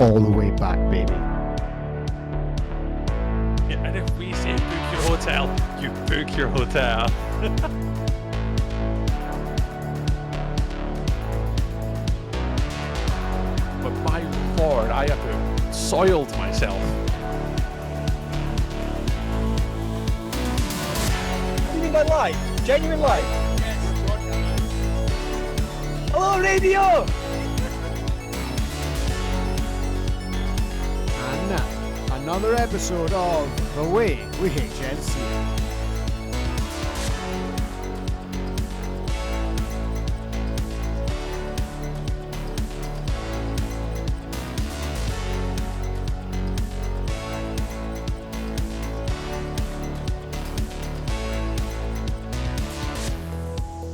all the way back, baby. Yeah, and if we say book your hotel, you book your hotel. But my lord, I have soiled myself. You mean by live? Genuine live? Hello, radio! And now, another episode of The Way We HNC.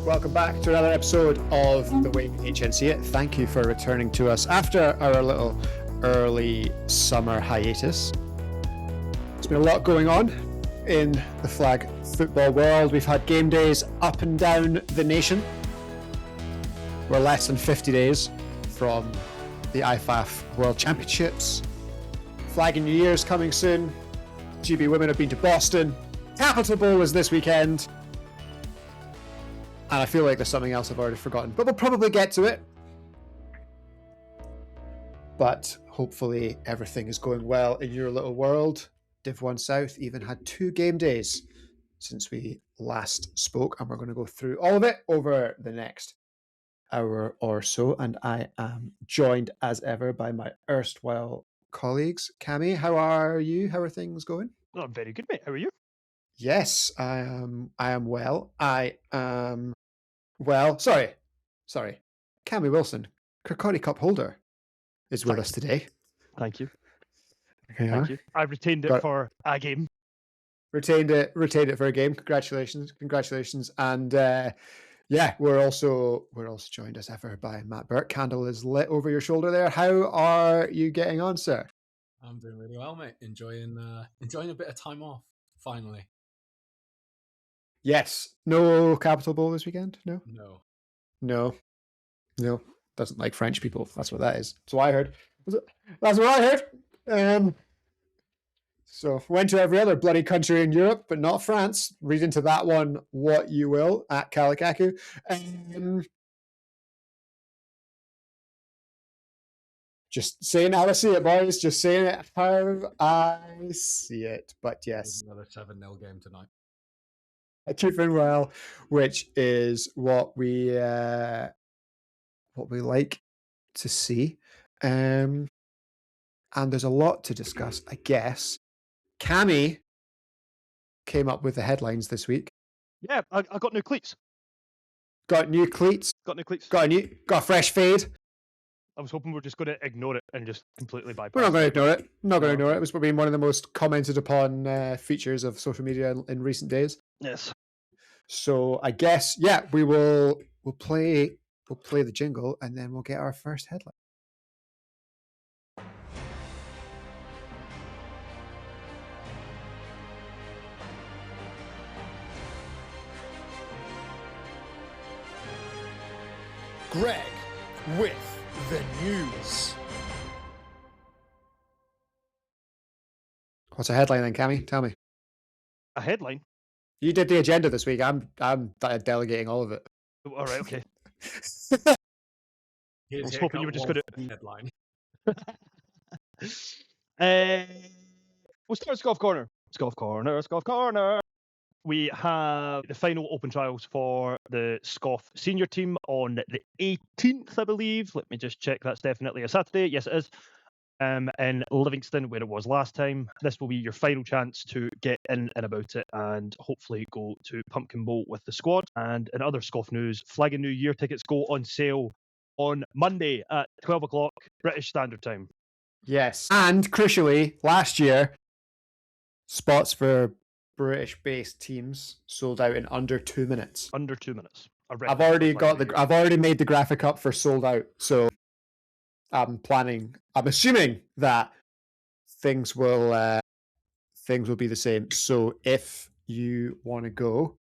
Welcome back to another episode of The Way We HNC It. Thank you for returning to us after our little early summer hiatus. There's been a lot going on in the flag football world. We've had game days up and down the nation. We're less than 50 days from the IFAF World Championships. Flag in New Year's coming soon. GB women have been to Boston. Capital Bowl is this weekend. And I feel like there's something else I've already forgotten, but we'll probably get to it. But hopefully everything is going well in your little world. Div 1 South even had 2 game days since we last spoke, and we're going to go through all of it over the next hour or so. And I am joined as ever by my erstwhile colleagues. Cammy, how are you? How are things going? Oh, very good, mate. How are you? Yes, I am well. I am well. Sorry. Cammy Wilson, Kirkcaldy Cup holder, is with us today. Thank you. Thank you. I've retained it for a game. Retained it for a game. Congratulations. And yeah, we're also joined as ever by Matt Burke. Candle is lit over your shoulder there. How are you getting on, sir? I'm doing really well, mate. Enjoying a bit of time off, finally. Yes. No Capital Bowl this weekend? No. Doesn't like French people. That's what that is. That's what I heard. So went to every other bloody country in Europe, but not France. Read into that one what you will at Kalikaku. Just saying how I see it, boys. Just saying it how I see it. But yes. Another 7-0 game tonight. Keeping well, which is what we like to see. And there's a lot to discuss, I guess. Cammy came up with the headlines this week. Yeah, I got new cleats. Got new cleats. Got Got a fresh fade. I was hoping we were just going to ignore it and just completely bypass it. We're not going to ignore it. It was probably one of the most commented upon features of social media in recent days. Yes. So I guess, yeah, we'll play the jingle and then we'll get our first headline. Greg with the news. What's a headline then, Cammy? Tell me. A headline? You did the agenda this week. I'm delegating all of it. All right, okay. I was hoping you were just going to headline. We'll start with Golf Corner. We have the final open trials for the Scoff senior team on the 18th, I believe. Let me just check. That's definitely a Saturday. Yes, it is. In Livingston, where it was last time. This will be your final chance to get in and about it and hopefully go to Pumpkin Bowl with the squad. And in other Scoff news, Flag and New Year tickets go on sale on Monday at 12 o'clock British Standard Time. Yes. And crucially, last year, spots for British-based teams sold out in under 2 minutes. Under 2 minutes. I've already made the graphic up for sold out, so I'm assuming that things will be the same. So if you want to go,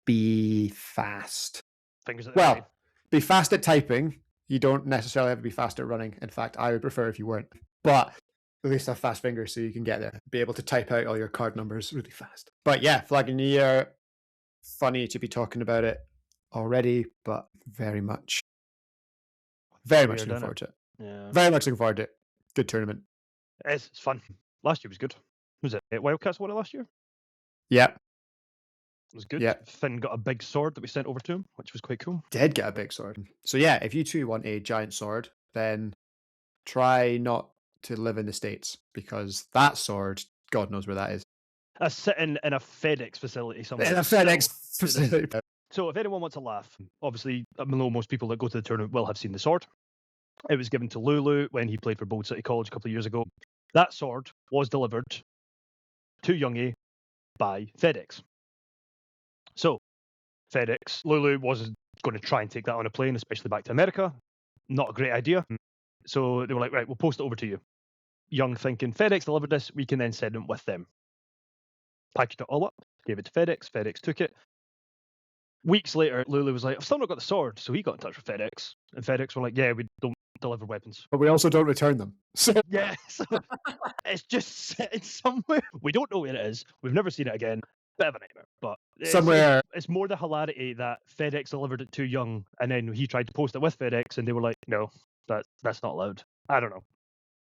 be fast. Fingers at Well, be fast at typing. You don't necessarily have to be fast at running. In fact, I would prefer if you weren't. But at least have fast fingers so you can get there. Be able to type out all your card numbers really fast. But yeah, Flag of New Year. Funny to be talking about it already, but very much looking forward to it. Yeah. Very much looking forward to it. Good tournament. It's fun. Last year was good. Was it Wildcats won it last year? Yep. It was good. Yeah. Finn got a big sword that we sent over to him, which was quite cool. Did get a big sword. So yeah, if you two want a giant sword, then try not to live in the States because that sword, God knows where that is. That's sitting in a FedEx facility somewhere. In a FedEx facility. So if anyone wants to laugh, obviously, I know most people that go to the tournament will have seen the sword. It was given to Lulu when he played for Bold City College a couple of years ago. That sword was delivered to Youngie by FedEx. So FedEx, Lulu wasn't going to try and take that on a plane, especially back to America. Not a great idea. So they were like, right, we'll post it over to you. Young thinking, FedEx delivered this, we can then send it with them. Packaged it all up, gave it to FedEx. FedEx took it. Weeks later, Lulu was like, I've still not got the sword. So he got in touch with FedEx. And FedEx were like, yeah, we don't deliver weapons. But we also don't return them. So Yeah, so it's just sitting somewhere. We don't know where it is. We've never seen it again. Bit of a nightmare. But somewhere. It's more the hilarity that FedEx delivered it to Young and then he tried to post it with FedEx and they were like, no, that's not allowed. I don't know.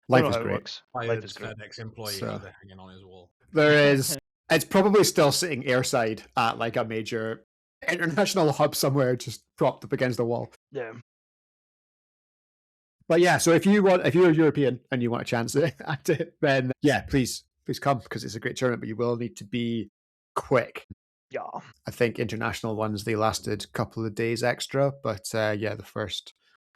Life Don't is know how it great. works. I Life heard is great. FedEx employee So- had it hanging on his wall. There is. It's probably still sitting airside at like a major international hub somewhere, just propped up against the wall. Yeah. But yeah, so if you're European and you want a chance at it, then yeah, please come because it's a great tournament. But you will need to be quick. Yeah. I think international ones they lasted a couple of days extra, but yeah, the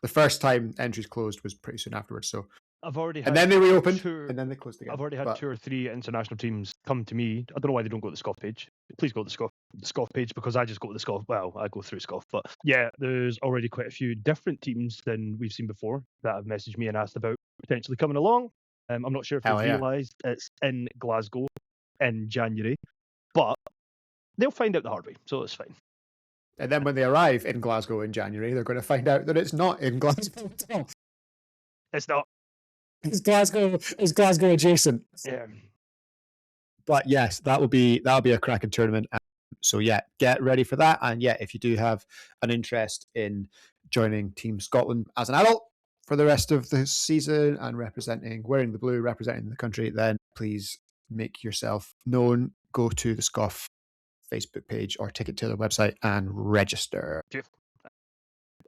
first time entries closed was pretty soon afterwards. So I've already had and then they reopened two- and then they closed again. I've already had But 2 or 3 international teams come to me. I don't know why they don't go to the SCOF page. Please go to the SCOF page because I just go to the SCOF. Well, I go through SCOF. But yeah, there's already quite a few different teams than we've seen before that have messaged me and asked about potentially coming along. I'm not sure if Hell they've yeah. realised it's in Glasgow in January, but they'll find out the hard way, so it's fine. And then when they arrive in Glasgow in January, they're going to find out that it's not in Glasgow at all. It's not. It's Glasgow adjacent. Yeah. But yes, that'll be a cracking tournament. So yeah, get ready for that. And yeah, if you do have an interest in joining Team Scotland as an adult for the rest of the season and wearing the blue, representing the country, then please make yourself known. Go to the SCOF Facebook page or take it to their website and register.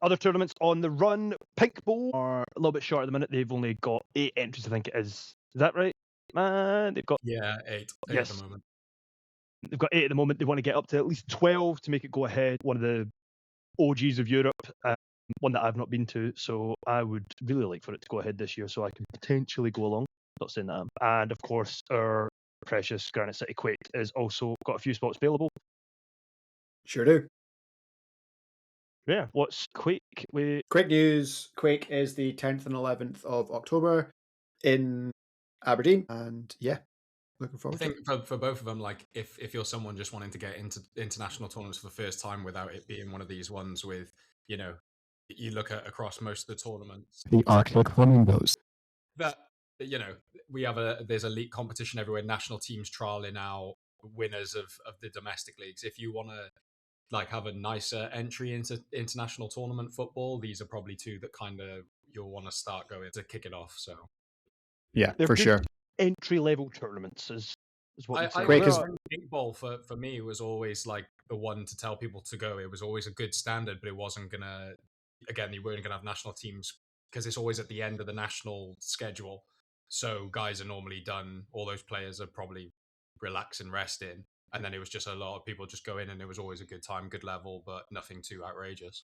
Other tournaments on the run. Pink Bowl are a little bit short at the minute. They've only got 8 entries, I think it is. Is that right? They've got Yeah, eight Yes. at the moment. They've got 8 at the moment. They want to get up to at least 12 to make it go ahead. One of the OGs of Europe, one that I've not been to. So I would really like for it to go ahead this year so I can potentially go along. Not saying that. And of course, our precious Granite City Quake is also got a few spots available. Sure do. Yeah, what's Quake? Quick news, Quake is the 10th and 11th of October in Aberdeen. And yeah, looking I forward to it. think for both of them, like if you're someone just wanting to get into international tournaments for the first time without it being one of these ones with, you know, you look at across most of the tournaments The Arctic Flamingos. that, you know, there's a league competition everywhere, national teams trialing out winners of the domestic leagues. If you want to like have a nicer entry into international tournament football, these are probably 2 that kind of you'll want to start going to kick it off. So Yeah, They're for good sure. entry level tournaments is what we'd say. I Quake is- paintball for me was always like the one to tell people to go. It was always a good standard, but it wasn't gonna. Again, you weren't gonna have national teams because it's always at the end of the national schedule. So guys are normally done. All those players are probably relaxing, resting, and then it was just a lot of people just go in, and it was always a good time, good level, but nothing too outrageous.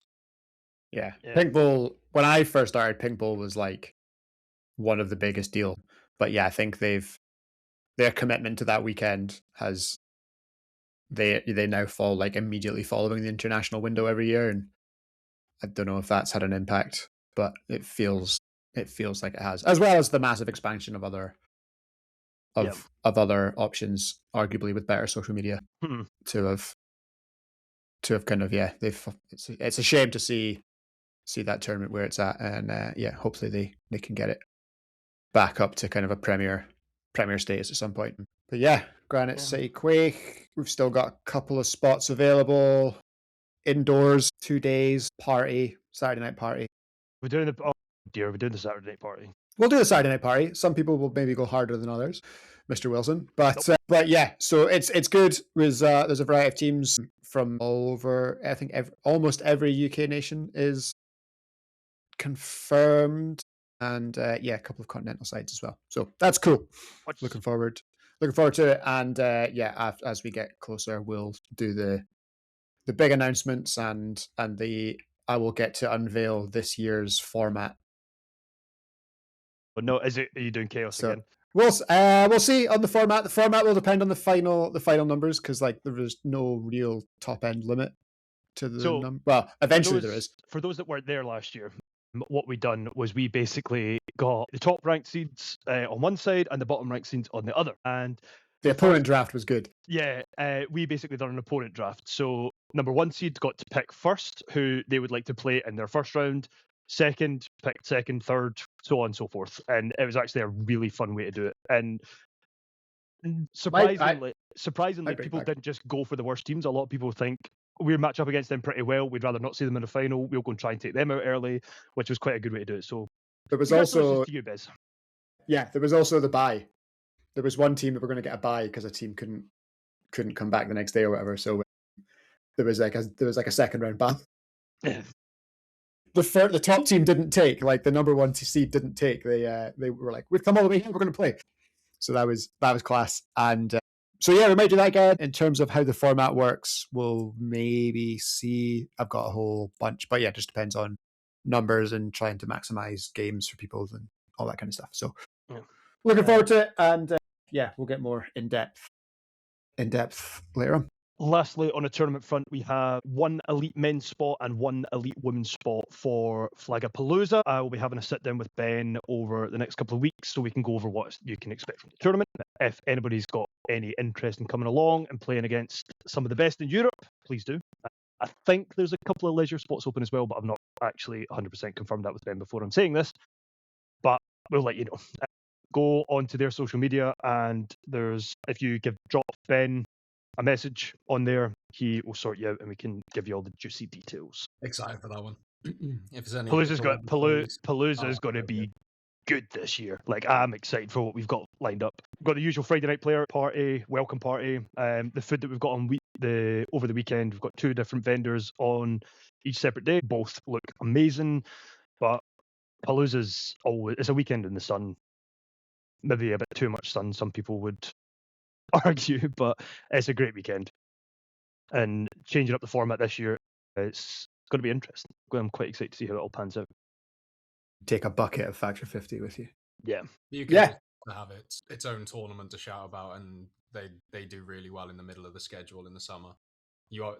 Yeah. Yeah. Pinkball, when I first started, Pinkball was like one of the biggest deal. But yeah, I think their commitment to that weekend has they now fall like immediately following the international window every year, and I don't know if that's had an impact, but it feels like it has, as well as the massive expansion of other other options, arguably with better social media Hmm. to have kind of it's a shame to see that tournament where it's at, and hopefully they can get it back up to kind of a premier status at some point. But yeah, Granite City Quake. We've still got a couple of spots available. Indoors, 2 days, party, Saturday night party. We're doing the Saturday night party. We'll do the Saturday night party. Some people will maybe go harder than others, Mr. Wilson. But yeah, so it's good. There's a variety of teams from all over. I think almost every UK nation is confirmed, and a couple of continental sides as well. So that's cool. Looking forward to it. And as we get closer, we'll do the big announcements and I will get to unveil this year's format. But no, are you doing chaos again? We'll see on the format. The format will depend on the final numbers, because like there is no real top end limit to the number. Well, eventually there is. For those that weren't there last year, what we done was we basically got the top ranked seeds on one side and the bottom ranked seeds on the other. And the opponent draft was good. Yeah, we basically done an opponent draft. So number one seed got to pick first who they would like to play in their first round. Second, picked second, third, so on and so forth. And it was actually a really fun way to do it. And surprisingly, people didn't just go for the worst teams. A lot of people think we match up against them pretty well. We'd rather not see them in the final. We'll go and try and take them out early, which was quite a good way to do it. So there was also to you, Biz. Yeah, there was also the bye. There was one team that were going to get a bye because a team couldn't come back the next day or whatever. So there was like a second round bye. The top team didn't take, like the number one seed didn't take. They were like, we've come all the way here, we're going to play. So that was class. And so yeah, we might do that again. In terms of how the format works, we'll maybe see. I've got a whole bunch, but yeah, it just depends on numbers and trying to maximize games for people and all that kind of stuff. So looking forward to it, and we'll get more in depth later on. Lastly, on a tournament front, we have one elite men's spot and one elite women's spot for Flagapalooza. I will be having a sit down with Ben over the next couple of weeks so we can go over what you can expect from the tournament. If anybody's got any interest in coming along and playing against some of the best in Europe, please do. I think there's a couple of leisure spots open as well, but I've not actually 100% confirmed that with Ben before I'm saying this. But we'll let you know. Go onto their social media, and if you drop Ben a message on there, he will sort you out and we can give you all the juicy details. Excited for that one. If there's any Palooza's going to be good this year. Like, I'm excited for what we've got lined up. We've got the usual Friday night player party, welcome party. The food that we've got on over the weekend, we've got 2 different vendors on each separate day. Both look amazing, but Palooza's it's a weekend in the sun. Maybe a bit too much sun, some people would argue, but it's a great weekend. And changing up the format this year, it's going to be interesting. I'm quite excited to see how it all pans out. Take a bucket of Factor 50 with you. Yeah. You can have its own tournament to shout about, and they do really well in the middle of the schedule in the summer. You are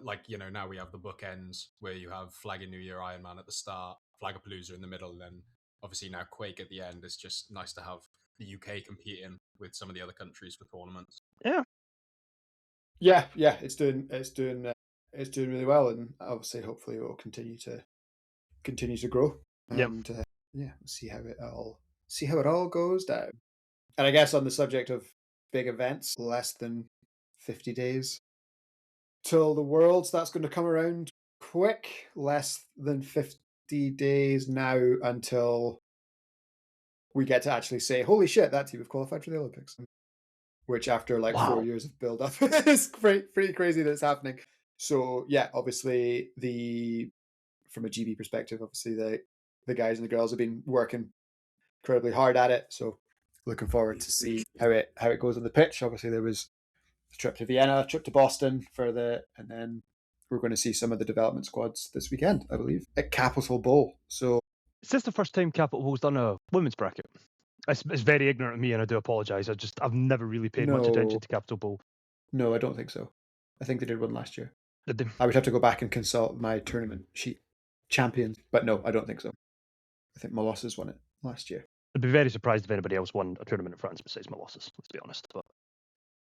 now we have the bookends where you have Flag and New Year Ironman at the start, Flagapalooza in the middle, and then obviously now Quake at the end. It's just nice to have the UK competing with some of the other countries for tournaments. Yeah, it's doing really well, and obviously, hopefully, it will continue to grow. And we'll see how it all goes down. And I guess on the subject of big events, less than 50 days till the Worlds. That's going to come around quick. Less than 50 days now until we get to actually say, holy shit, that team have qualified for the Olympics. Which after 4 years of build up is pretty crazy that it's happening. So yeah, obviously from a GB perspective, obviously the guys and the girls have been working incredibly hard at it. So looking forward to see how it goes on the pitch. Obviously there was a trip to Vienna, a trip to Boston and then we're going to see some of the development squads this weekend, I believe, at Capital Bowl. So is this the first time Capital Bowl's done a women's bracket? It's very ignorant of me, and I do apologise. I've never really paid much attention to Capital Bowl. No, I don't think so. I think they did one last year. Did they? I would have to go back and consult my tournament sheet. Champions, but no, I don't think so. I think Molosses won it last year. I'd be very surprised if anybody else won a tournament in France besides Molosses, let's be honest. But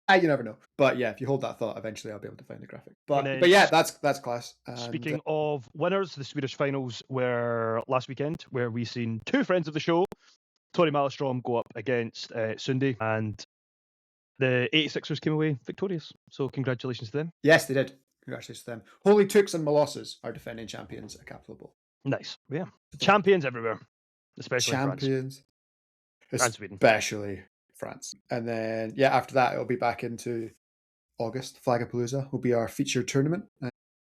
You never know. But yeah, if you hold that thought, eventually I'll be able to find the graphic. And then But yeah, that's class. And, speaking of winners, the Swedish finals were last weekend, where we seen two friends of the show, Tony Malistrom, go up against Sunday, and the 86ers came away victorious. So congratulations to them. yes, they did. Congratulations to them. Holy Tooks and Molosses are defending champions at Capital Bowl. Nice. Yeah. Champions everywhere, especially champions. France. And Sweden. Especially France. And then, yeah, after that, it'll be back into August. Flagapalooza will be our featured tournament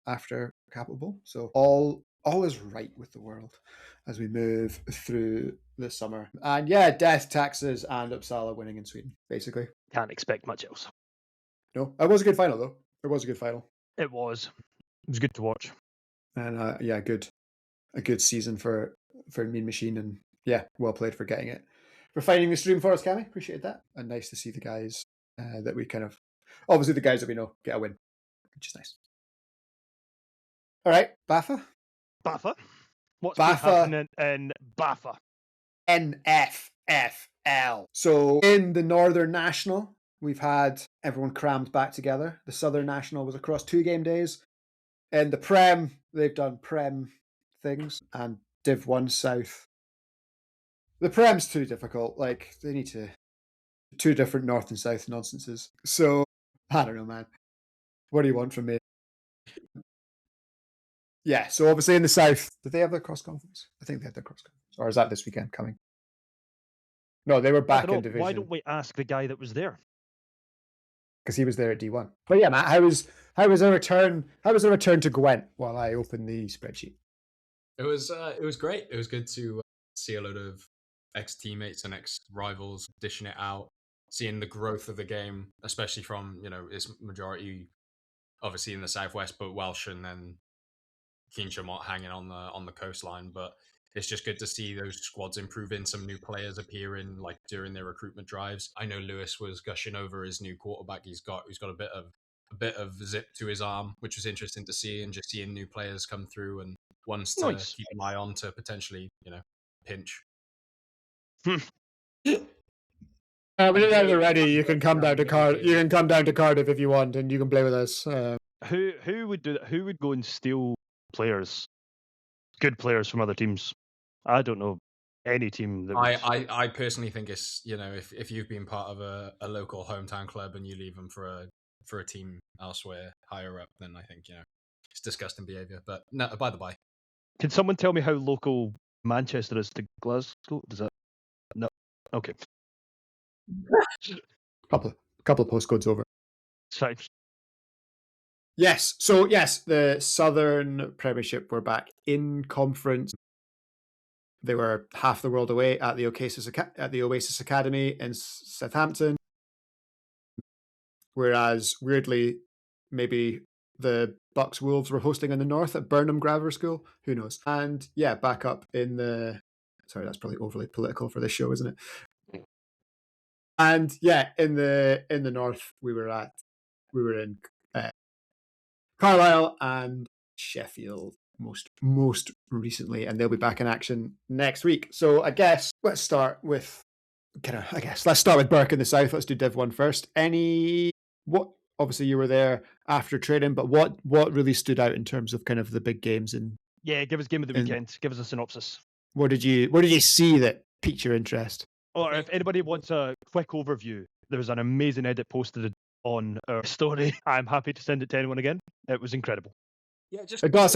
after Capital Bowl. So all is right with the world as we move through the summer. And yeah, death, taxes, and Uppsala winning in Sweden, basically. Can't expect much else. No, it was a good final, though. It was a good final. It was good to watch. And yeah, a good season for Mean Machine, and yeah, well played for getting it. For finding the stream for us, Cammy. Appreciate that. And nice to see the guys that we kind of, obviously the guys that we know get a win, which is nice. All right, Baffa. What's been happening in Baffa? NFL. So in the Northern National, we've had everyone crammed back together. The Southern National was across 2 game days. In the Prem, they've done Prem things, and Div 1 South. The Prem's too difficult. Like, they need to... 2 different North and South nonsenses. So, I don't know, man. What do you want from me? Yeah, so obviously in the South, did they have their cross-conference? I think they had their cross-conference. Or is that this weekend coming? No, they were back in division. Why don't we ask the guy that was there? Because he was there at D1. But yeah, Matt, how was a return to Gwent while I open the spreadsheet? It was great. It was good to see a load of ex-teammates and ex-rivals dishing it out, seeing the growth of the game, especially from, its majority obviously in the southwest, but Welsh and then Keensham hanging on the coastline. But it's just good to see those squads improving, some new players appearing like during their recruitment drives. I know Lewis was gushing over his new quarterback. He's got a bit of zip to his arm, which was interesting to see, and just seeing new players come through and ones to keep an eye on to potentially, pinch. When you're ready, you can come down to Cardiff if you want, and you can play with us. Who would do that? Who would go and steal players, good players from other teams? I don't know any team that. I personally think it's if you've been part of a local hometown club and you leave them for a team elsewhere higher up, then I think it's disgusting behaviour. But no, by the by. Can someone tell me how local Manchester is to Glasgow? Does that? No. Okay. Couple of postcodes over. Fine. Yes. So yes, the Southern Premiership were back in conference. They were half the world away at the Oasis Academy in Southampton. Whereas weirdly, maybe the Bucks Wolves were hosting in the north at Burnham Grammar School. Who knows? And yeah, back up in the. Sorry, that's probably overly political for this show, isn't it? And yeah, in the north, we were in Carlisle and Sheffield most recently, and they'll be back in action next week. So I guess let's start with Burke in the south. Let's do Div 1 first. Obviously you were there after training, but what really stood out in terms of kind of the big games? Give us game of the weekend. Give us a synopsis. What did you see that piqued your interest? Or if anybody wants a quick overview, there was an amazing edit posted on our story. I'm happy to send it to anyone again. It was incredible. Yeah, it got us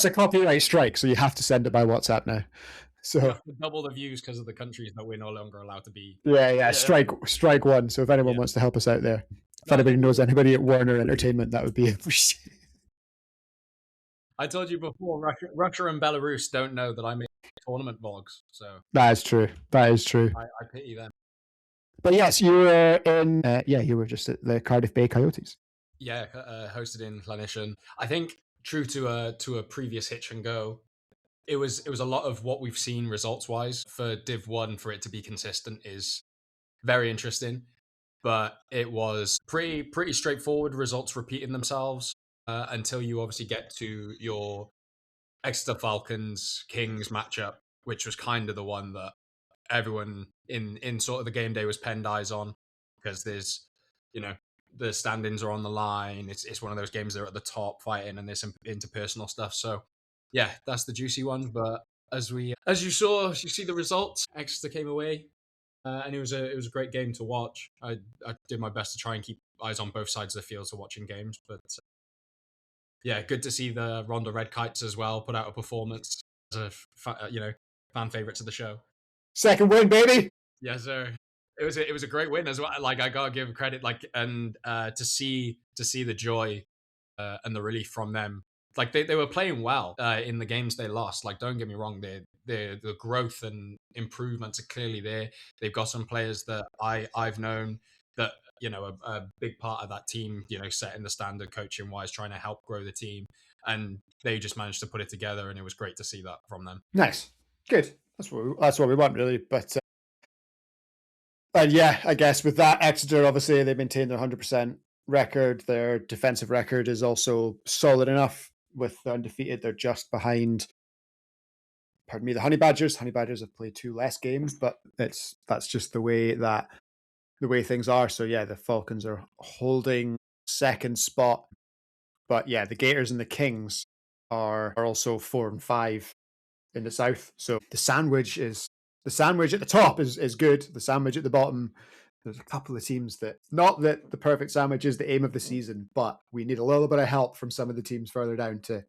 a copyright strike, so you have to send it by WhatsApp now. So double the views because of the countries that we're no longer allowed to be. Yeah. Strike one. So if anyone wants to help us out there, if anybody knows anybody at Warner Entertainment, that would be appreciated. I told you before, Russia and Belarus don't know that I make tournament vlogs. So that is true. I pity them. But yes, you were in. You were just at the Cardiff Bay Coyotes. Yeah, hosted in Llanishen. I think true to a previous Hitch and Go, it was a lot of what we've seen results wise for Div 1 for it to be consistent is very interesting. But it was pretty straightforward, results repeating themselves until you obviously get to your Exeter Falcons Kings matchup, which was kind of the one that everyone in sort of the game day was penned eyes on, because there's the standings are on the line. It's one of those games that are at the top fighting, and there's some interpersonal stuff. So yeah, that's the juicy one. But as you see the results. Exeter came away, and it was a great game to watch. I did my best to try and keep eyes on both sides of the field to watching games, but yeah, good to see the Ronda Red Kites as well put out a performance as fan favorites of the show. Second win, baby. Yes, sir. It was a great win as well. Like I gotta give credit, and to see the joy and the relief from them. Like they were playing well in the games they lost. Like don't get me wrong, the growth and improvements are clearly there. They've got some players that I've known that a big part of that team, setting the standard coaching wise, trying to help grow the team, and they just managed to put it together, and it was great to see that from them. Nice, good. That's what we want, really. But and yeah, I guess with that, Exeter obviously they maintain their 100% record. Their defensive record is also solid enough. With the undefeated, they're just behind. Pardon me, the Honey Badgers. Honey Badgers have played 2 less games, but that's just the way things are. So yeah, the Falcons are holding second spot, but yeah, the Gators and the Kings are also 4 and 5 in the South. So the sandwich at the top is good. The sandwich at the bottom, there's a couple of teams that, not that the perfect sandwich is the aim of the season, but we need a little bit of help from some of the teams further down to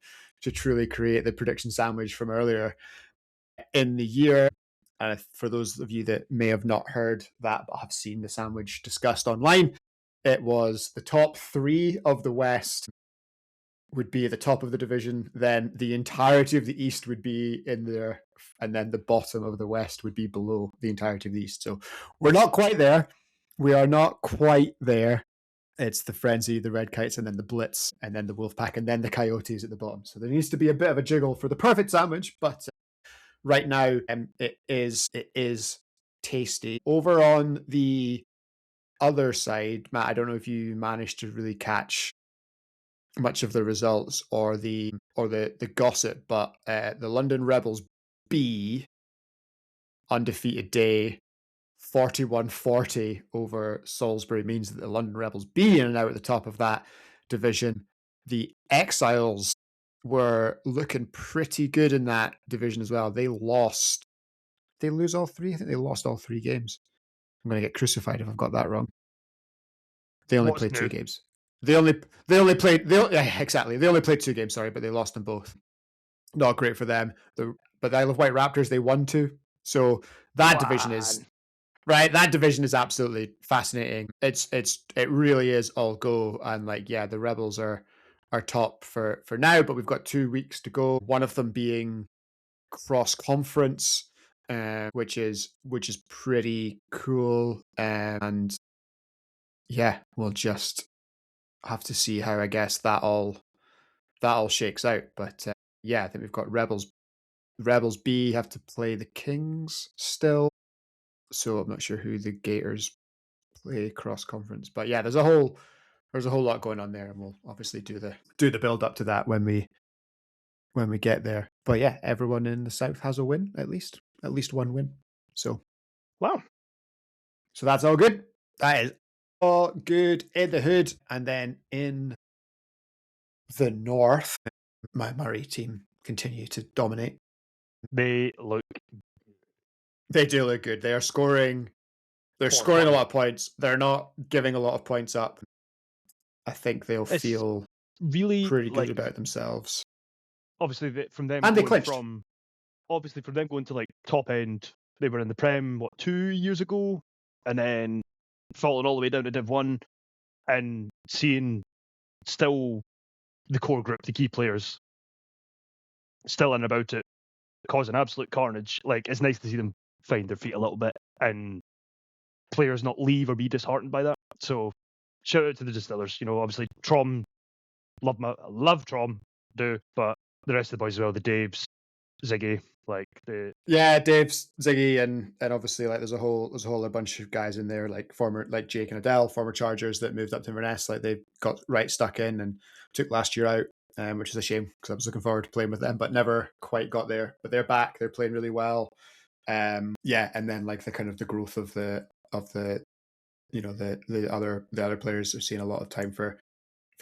truly create the prediction sandwich from earlier in the year. And for those of you that may have not heard that but have seen the sandwich discussed online, it was the top 3 of the West would be at the top of the division, then the entirety of the East would be in there, and then the bottom of the West would be below the entirety of the East. So we're not quite there. We are not quite there. It's the Frenzy, the Red Kites, and then the Blitz, and then the Wolfpack, and then the Coyotes at the bottom. So there needs to be a bit of a jiggle for the perfect sandwich, but right now it is tasty. Over on the other side, Matt, I don't know if you managed to really catch much of the results or the gossip, but the London Rebels B undefeated day 41-40 over Salisbury means that the London Rebels B in and out at the top of that division. The Exiles were looking pretty good in that division as well. They lose all 3. I think they lost all 3 games. I'm going to get crucified if I've got that wrong. They only played 2 games. They only played 2 games, sorry, but they lost them both. Not great for them. But the Isle of Wight Raptors, they won 2. So that division is right. That division is absolutely fascinating. It really is all go. And the Rebels are top for now, but we've got 2 weeks to go. One of them being cross conference, which is pretty cool. And yeah, we'll just have to see how, I guess, that all shakes out. But yeah, I think we've got Rebels B have to play the Kings still, so I'm not sure who the Gators play cross conference. But yeah, there's a whole lot going on there, and we'll obviously do the build up to that when we get there. But yeah, everyone in the South has a win, at least one win. So wow, so that's all good. That is all good in the hood. And then in the North, my Murray team continue to dominate. They do look good. They are scoring. They're scoring a lot of points. They're not giving a lot of points up. I think they'll feel really pretty good about themselves. Obviously, from them and they going clinched. From them going to top end, they were in the Prem 2 years ago, and then falling all the way down to Div 1, and seeing still the core group, the key players, still in about it, causing absolute carnage. It's nice to see them find their feet a little bit and players not leave or be disheartened by that. So shout out to the Distillers. Obviously Trom, love Trom, but the rest of the boys as well, the Daves, Ziggy, Dave's, Ziggy, and obviously there's a whole bunch of guys in there former Jake and Adele, former Chargers that moved up to Inverness. They got right stuck in and took last year out, which is a shame because I was looking forward to playing with them, but never quite got there. But they're back. They're playing really well. And then the kind of the growth of the the other players are seeing a lot of time for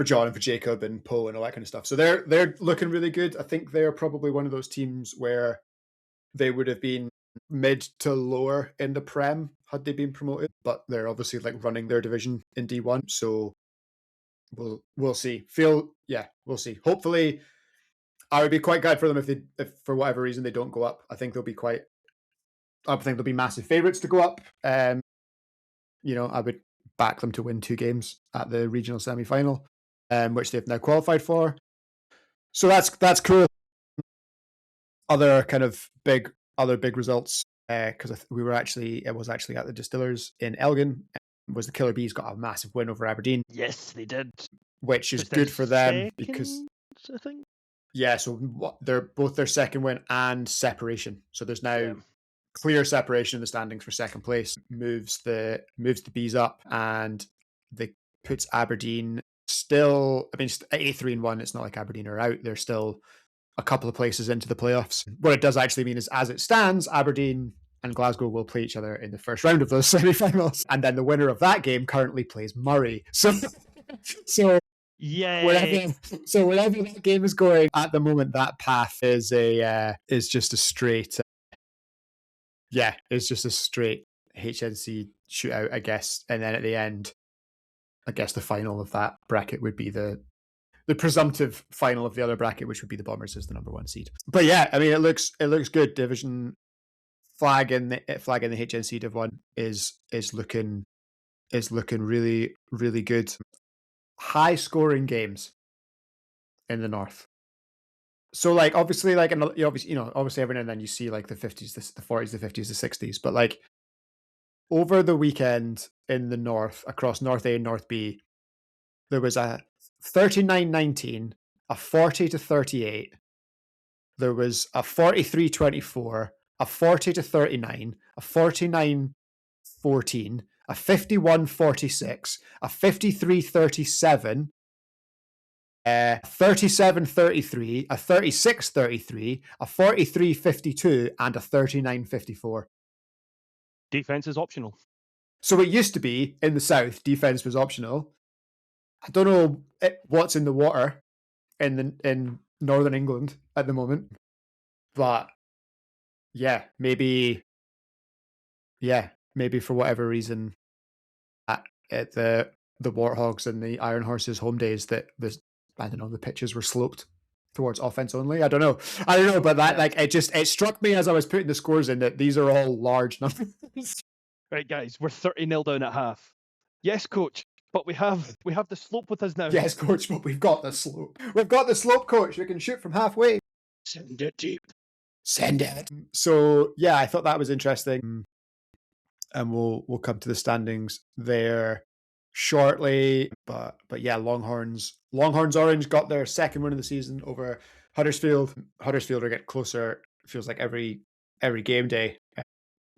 John and for Jacob and Poe and all that kind of stuff. So they're looking really good. I think they're probably one of those teams where they would have been mid to lower in the Prem had they been promoted, but they're obviously like running their division in D1. So we'll see. We'll see. Hopefully, I would be quite glad for them if for whatever reason they don't go up. I think they'll be massive favourites to go up. I would back them to win 2 games at the regional semi-final, which they've now qualified for. So that's cool. Other big results, because it was actually at the Distillers in Elgin. Was the Killer Bees got a massive win over Aberdeen? Yes, they did. Which is good for them because I think. Yeah, so they're both their second win and separation. So there's now clear separation in the standings for second place. Moves the Bees up, and they puts Aberdeen still. I mean, at 8-3-1, it's not like Aberdeen are out. They're still a couple of places into the playoffs. What it does actually mean is, as it stands, Aberdeen and Glasgow will play each other in the first round of those semi-finals, and then the winner of that game currently plays Murray. So yeah. Wherever that game is going at the moment, that path is just a straight. It's just a straight HNC shootout, I guess, and then at the end, I guess the final of that bracket would be the presumptive final of the other bracket, which would be the Bombers as the number 1 seed. But yeah, I mean, it looks good. Division flag in the HNC Div 1 is looking really, really good. High scoring games in the north. So like obviously every now and then you see like the 50s, the 40s, the 50s, the 60s, but like over the weekend in the north, across North A and North B, there was a 39-19, a 40-38. There was a 43-24, a 40-39, a 49-14, a 51-46, a 53-37, a 37-33, a 36-33, a 43-52, and a 39-54. Defense is optional. So it used to be in the south, defense was optional. I don't know what's in the water in northern England at the moment, but maybe for whatever reason at the Warthogs and the Iron Horses home days that the pitches were sloped towards offense only. I don't know, but that it struck me as I was putting the scores in that these are all large numbers. Right, guys, we're 30-0 down at half. Yes, coach, but we have the slope with us now. Yes, coach, but we've got the slope. We've got the slope, coach. We can shoot from halfway. Send it deep. Send it. So yeah, I thought that was interesting, and we'll come to the standings there shortly. But yeah, Longhorns Orange got their second win of the season over Huddersfield. Huddersfield are getting closer. It feels like every game day.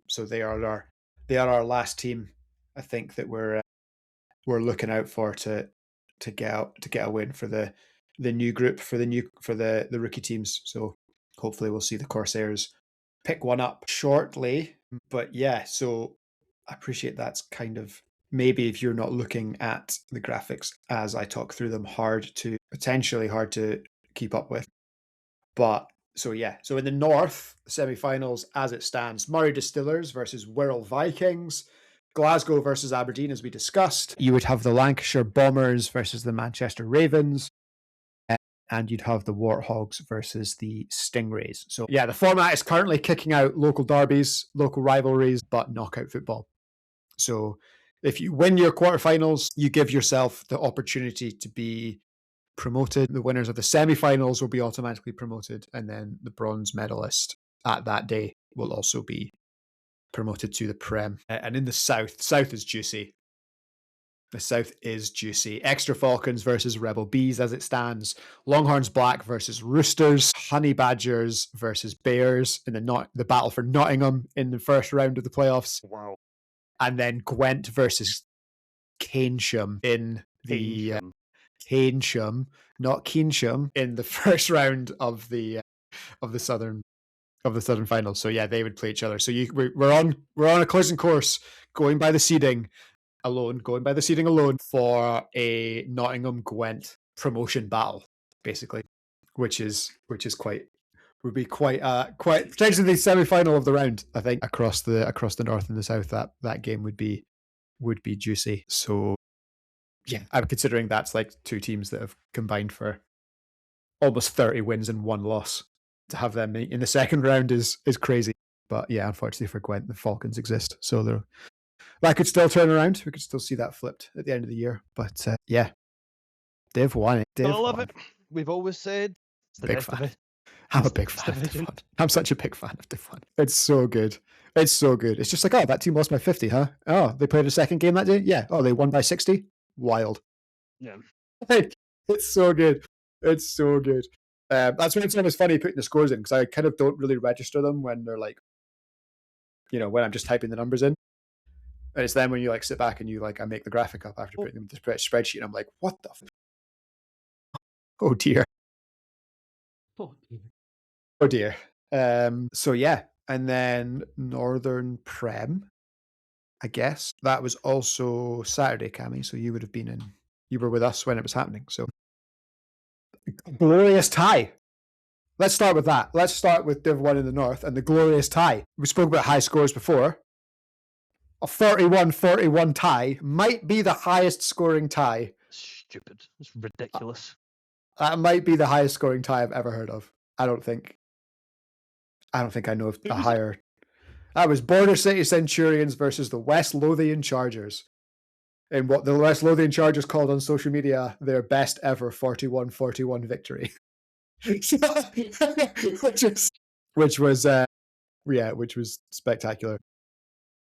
So they are our last team, I think, that we're looking out for to get a win for the new group, for the rookie teams. So hopefully we'll see the Corsairs pick one up shortly. But yeah, so I appreciate that's kind of, maybe if you're not looking at the graphics as I talk through them, potentially hard to keep up with. But so in the north, semi-finals as it stands, Murray Distillers versus Wirral Vikings, Glasgow versus Aberdeen, as we discussed. You would have the Lancashire Bombers versus the Manchester Ravens, and you'd have the Warthogs versus the Stingrays. So yeah, the format is currently kicking out local derbies, local rivalries, but knockout football. So if you win your quarterfinals, you give yourself the opportunity to be promoted. The winners of the semi-finals will be automatically promoted, and then the bronze medalist at that day will also be promoted to the Prem. And in the south is juicy. The south is juicy. Extra Falcons versus Rebel Bees as it stands. Longhorns Black versus Roosters. Honey Badgers versus Bears in the battle for Nottingham in the first round of the playoffs. Wow. And then Gwent versus Keynsham in the Keynsham, not Keynsham, in the first round of the southern finals. So yeah, they would play each other. So we're on a collision course going by the seeding. alone, going by the seeding alone, for a Nottingham Gwent promotion battle, basically, which is quite would be quite potentially the semi-final of the round. I think across the north and the south, that game would be juicy. So yeah, I'm considering that's like two teams that have combined for almost 30 wins and 1 loss. To have them in the second round is crazy. But yeah, unfortunately for Gwent, the Falcons exist, so that could still turn around. We could still see that flipped at the end of the year. But yeah, Div 1. I love it. We've always said it's the Big best fan. of it. I'm a big fan of Div 1. I'm such a big fan of Div 1. It's so good. It's so good. It's just like, oh, that team lost by 50, huh? Oh, they played a second game that day? Yeah. Oh, they won by 60? Wild. Yeah. It's so good. It's so good. That's when it's almost funny putting the scores in, because I kind of don't really register them when they're like, when I'm just typing the numbers in. And it's then when you like sit back and you like, I make the graphic up after putting them in the spreadsheet, and I'm like, what the oh dear. Oh dear. Oh dear. So yeah, and then Northern Prem, I guess that was also Saturday, Cammy. So you were with us when it was happening. So glorious tie. Let's start with that. Let's start with Div 1 in the north and the glorious tie. We spoke about high scores before. A 41-41 tie might be the highest scoring tie. Stupid. It's ridiculous. That might be the highest scoring tie I've ever heard of. I don't think I know of a higher. That was Border City Centurions versus the West Lothian Chargers, in what the West Lothian Chargers called on social media their best ever 41-41 victory. which was spectacular.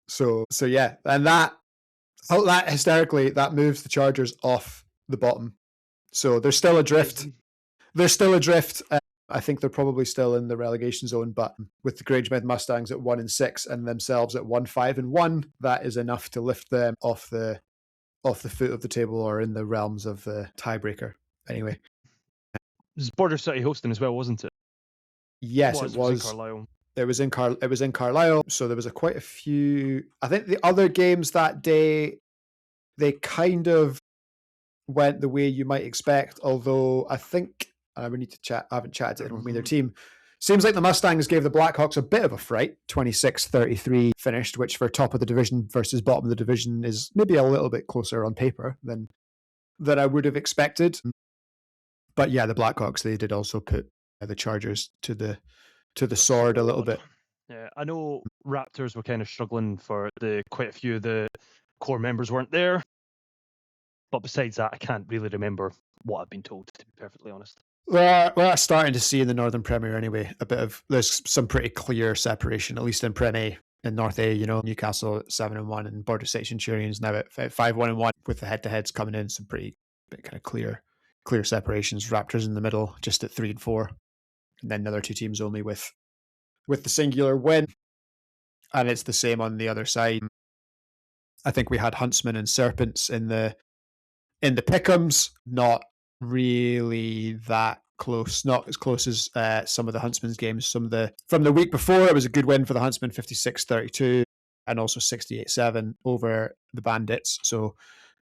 So yeah, and that hysterically that moves the Chargers off the bottom. So they're still adrift. I think they're probably still in the relegation zone, but with the Grangemouth Mustangs at 1-6 and themselves at 1-5-1, that is enough to lift them off the foot of the table or in the realms of the tiebreaker. Anyway, it was Border City hosting as well, wasn't it? Yes, it was. In Carlisle. It was in Carlisle, so there was quite a few. I think the other games that day, they kind of went the way you might expect. Although I think we need to chat. I haven't chatted to anyone from either team. Seems like the Mustangs gave the Blackhawks a bit of a fright. 26-33 finished, which for top of the division versus bottom of the division is maybe a little bit closer on paper than I would have expected. But yeah, the Blackhawks, they did also put the Chargers to the sword a little bit. Yeah, I know Raptors were kind of struggling for quite a few of the core members weren't there. But besides that, I can't really remember what I've been told, to be perfectly honest. We're starting to see in the Northern Premier anyway, there's some pretty clear separation, at least in Prem A. In North A, Newcastle at 7-1 and Border City Centurions now at 5-1-1 with the head-to-heads coming in, some pretty kind of clear separations. Raptors in the middle, just at 3-4. And then the other two teams only with the singular win. And it's the same on the other side. I think we had Huntsmen and Serpents in the pick'ems, not really that close, not as close as some of the Huntsmen's games. From the week before, it was a good win for the Huntsmen, 56-32, and also 68-7 over the Bandits. So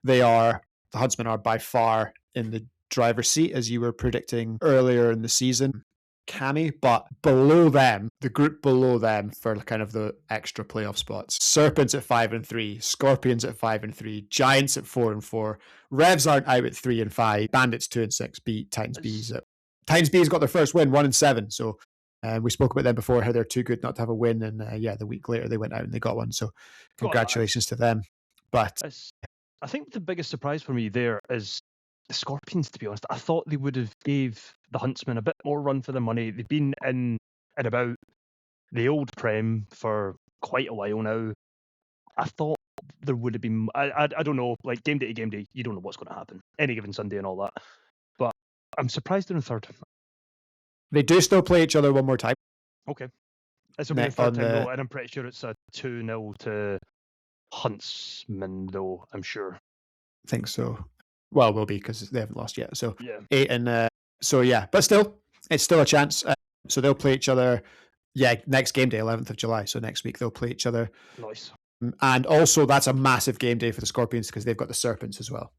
the Huntsmen are by far in the driver's seat, as you were predicting earlier in the season, Cammy, but below them, the group below them for kind of the extra playoff spots. Serpents at 5-3, Scorpions at 5-3, Giants at 4-4, Revs aren't out at 3-5, Bandits 2-6 beat Titans Bees. Titans Bees got their first win, 1-7. So we spoke about them before, how they're too good not to have a win, and the week later they went out and they got one. So congratulations to them. But I think the biggest surprise for me there is the Scorpions, to be honest. I thought they would have gave the Huntsmen a bit more run for their money. They've been in and about the old Prem for quite a while now. I thought there would have been, I don't know, like game day to game day, you don't know what's going to happen any given Sunday and all that. But I'm surprised they're in third. They do still play each other one more time. Okay. This will be the third time though, and I'm pretty sure it's a 2-0 to Huntsmen though, I'm sure. I think so. Well, will be because they haven't lost yet. So yeah. 8 and so yeah, but still, it's still a chance. So they'll play each other. Yeah, next game day, 11th of July. So next week they'll play each other. Nice. And also, that's a massive game day for the Scorpions because they've got the Serpents as well.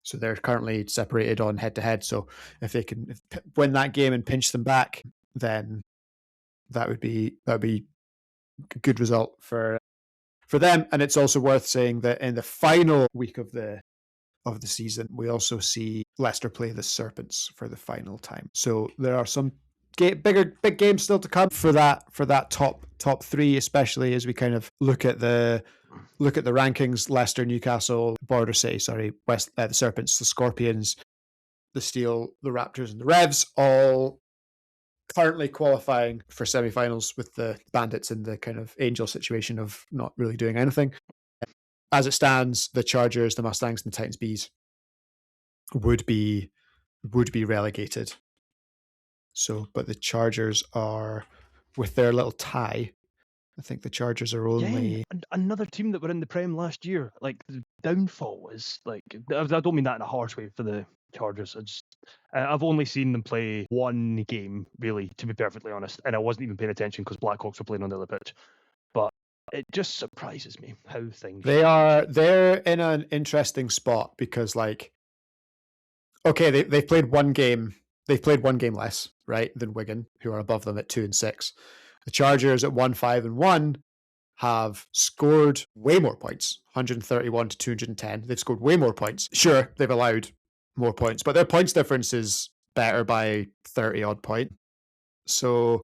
So they're currently separated on head-to-head. So if they can win that game and pinch them back, then that would be a good result for them. And it's also worth saying that in the final week of the season, we also see Leicester play the Serpents for the final time. So there are some big games still to come for that top three, especially as we kind of look at the rankings. Leicester, Newcastle, Border City, the Serpents, the Scorpions, the Steel, the Raptors, and the Revs, all currently qualifying for semi-finals, with the Bandits in the kind of Angel situation of not really doing anything. As it stands, the Chargers, the Mustangs, and the Titans Bees would be relegated. So, but the Chargers are, with their little tie, I think the Chargers are only... another team that were in the Prem last year. Like, the downfall was, like, I don't mean that in a harsh way for the Chargers. I've only seen them play one game, really, to be perfectly honest, and I wasn't even paying attention because Blackhawks were playing on the other pitch. But it just surprises me how things... They're in an interesting spot because, like, okay, they've played one game. They've played one game less, right, than Wigan, who are above them at 2-6. The Chargers at 1-5-1 have scored way more points, 131 to 210. They've scored way more points. Sure, they've allowed more points, but their points difference is better by 30 odd points. So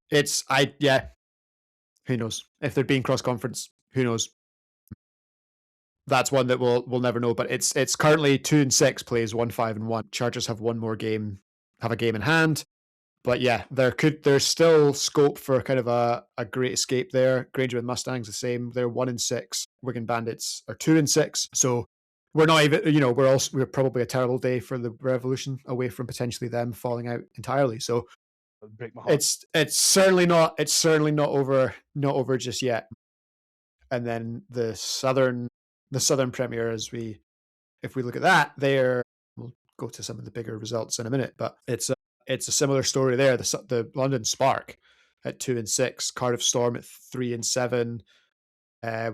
who knows? If they're being cross conference, who knows? That's one that we'll never know. But it's currently 2-6 plays 1-5-1. Chargers have one more game, have a game in hand. But yeah, there's still scope for kind of a great escape there. Granger and Mustangs the same. They're 1-6. Wigan Bandits are 2-6. So we're not even, we're probably a terrible day for the Revolution, away from potentially them falling out entirely. So break my heart. it's certainly not over just yet. And then the Southern Premier, if we look at that, we'll go to some of the bigger results in a minute, but it's a similar story there. The London Spark at 2-6, Cardiff Storm at 3-7,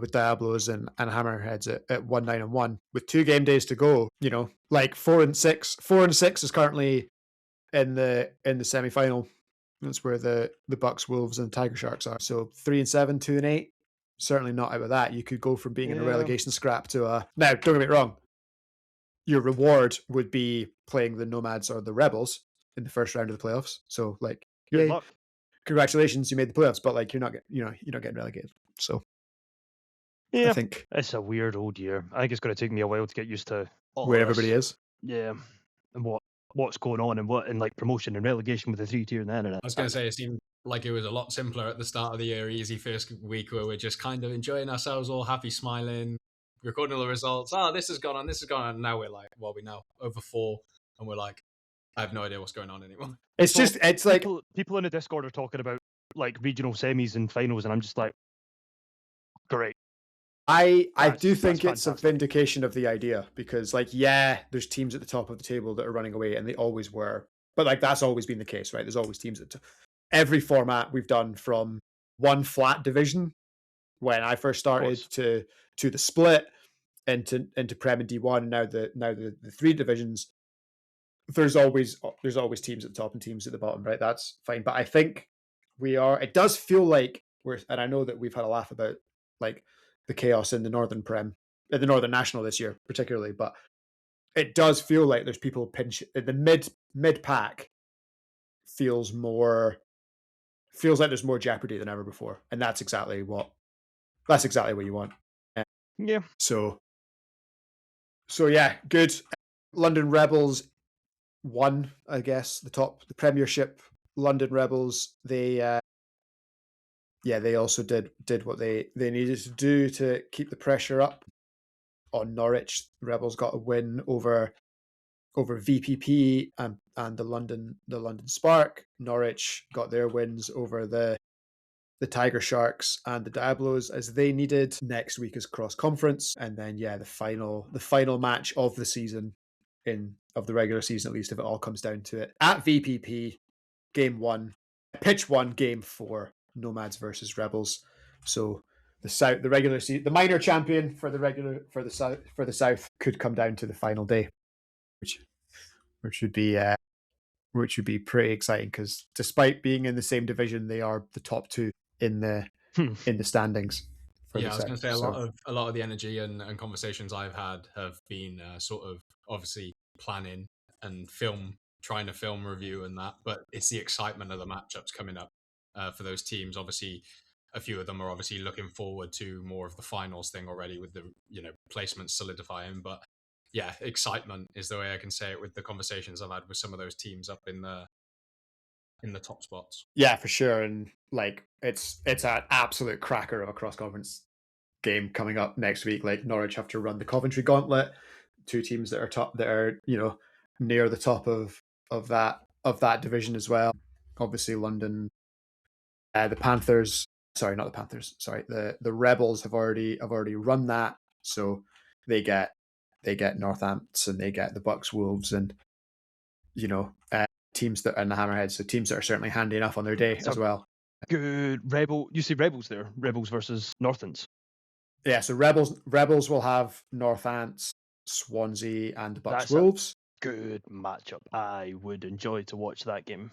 with Diablos and Hammerheads at 1-9-1, with 2 game days to go. 4-6. 4-6 is currently in the semi-final. That's where the Bucks, Wolves, and Tiger Sharks are. So 3-7, 2-8. Certainly not out of that. You could go from being in a relegation scrap to a... Now, don't get me wrong. Your reward would be playing the Nomads or the Rebels in the first round of the playoffs. So, like, Good luck. Congratulations, you made the playoffs, but like you're not getting relegated. So, yeah, I think it's a weird old year. I think it's going to take me a while to get used to where everybody is. Yeah, and what's going on and like promotion and relegation with the 3-tier and that. I was going to say, it seemed like it was a lot simpler at the start of the year, easy first week where we're just kind of enjoying ourselves, all happy, smiling, recording all the results. This has gone on. And now we're like, we now over 4, and we're like, I have no idea what's going on anymore. It's like people in the Discord are talking about like regional semis and finals, and I'm just like, great. I do think it's a vindication of the idea, because there's teams at the top of the table that are running away, and they always were. But like that's always been the case, right? There's always teams at every format we've done, from one flat division when I first started to the split into Prem and D1, and now the 3 divisions. There's always teams at the top and teams at the bottom, right? That's fine. But I think it does feel like and I know that we've had a laugh about like the chaos in the Northern Prem, in the Northern National this year, particularly, but it does feel like there's people pinch in the mid pack. Feels like there's more jeopardy than ever before, and that's exactly what you want. Yeah. So yeah, good. London Rebels won, I guess, the Premiership. London Rebels, they also did what they needed to do to keep the pressure up on Norwich. The Rebels got a win over VPP and the London Spark. Norwich got their wins over the Tiger Sharks and the Diablos, as they needed. Next week is cross conference, and then the final match of the season, of the regular season, at least, if it all comes down to it, at VPP, game 1, pitch 1, game 4, Nomads versus Rebels. So the South, the minor champion for the South could come down to the final day, which would be pretty exciting because despite being in the same division, they are the top two in the standings. Yeah, I was going to say a lot of the energy and conversations I've had have been sort of obviously planning and trying to film review and that, but it's the excitement of the matchups coming up for those teams. Obviously, a few of them are obviously looking forward to more of the finals thing already with the placements solidifying. But yeah, excitement is the way I can say it with the conversations I've had with some of those teams up in the top spots. Yeah, for sure, and like it's an absolute cracker of a cross conference game coming up next week. Like Norwich have to run the Coventry Gauntlet, two teams that are near the top of that division as well. Obviously, London, the Panthers. Sorry, not the Panthers. Sorry, the Rebels have already run that, so they get Northampton, they get the Bucks, Wolves, and teams that are in the Hammerheads. So teams that are certainly handy enough on their day as well. Good you see Rebels there. Rebels versus Northants. Yeah, so Rebels will have Northants, Swansea, and the Bucks Wolves. Good matchup. I would enjoy to watch that game.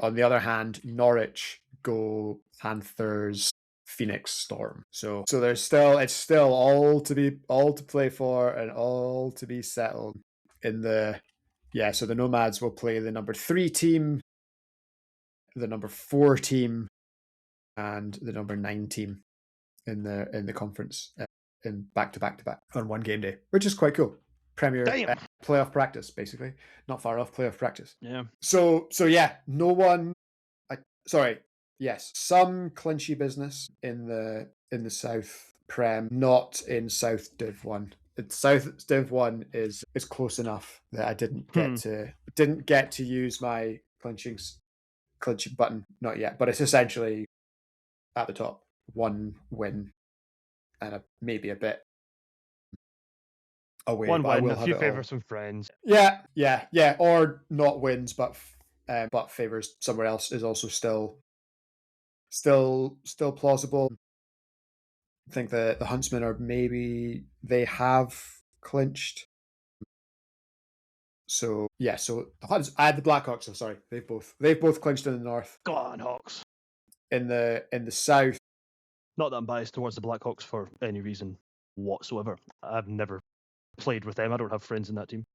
On the other hand, Norwich go Panthers, Phoenix Storm. So it's still all to play for and all to be settled in the. Yeah, so the Nomads will play the number 3 team, the number 4 team, and the number 9 team in the conference in back to back on one game day, which is quite cool. Premier playoff practice, basically. Not far off playoff practice. Yeah. So yeah, no one. Yes, some clinchy business in the South Prem, not in South Div 1. South Div 1 is close enough that I didn't get to use my clinching button, not yet, but it's essentially at the top, 1 win and maybe a bit away. 1 win, a few favours from friends. Yeah, or not wins, but favours somewhere else is also still plausible. I think the Huntsmen are maybe they have clinched. So yeah, I had the Blackhawks. So sorry, they've both clinched in the north. Go on, Hawks. In the south. Not that I'm biased towards the Blackhawks for any reason whatsoever. I've never played with them. I don't have friends in that team.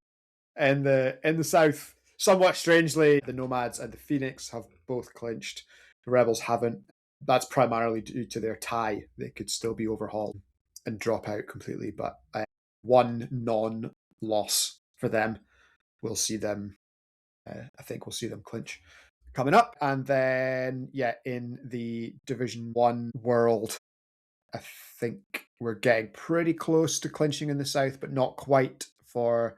In the south, somewhat strangely, the Nomads and the Phoenix have both clinched. The Rebels haven't. That's primarily due to their tie. They could still be overhauled and drop out completely, but one non-loss for them. We'll see them. I think we'll see them clinch coming up, and then in the Division 1 world, I think we're getting pretty close to clinching in the south, but not quite for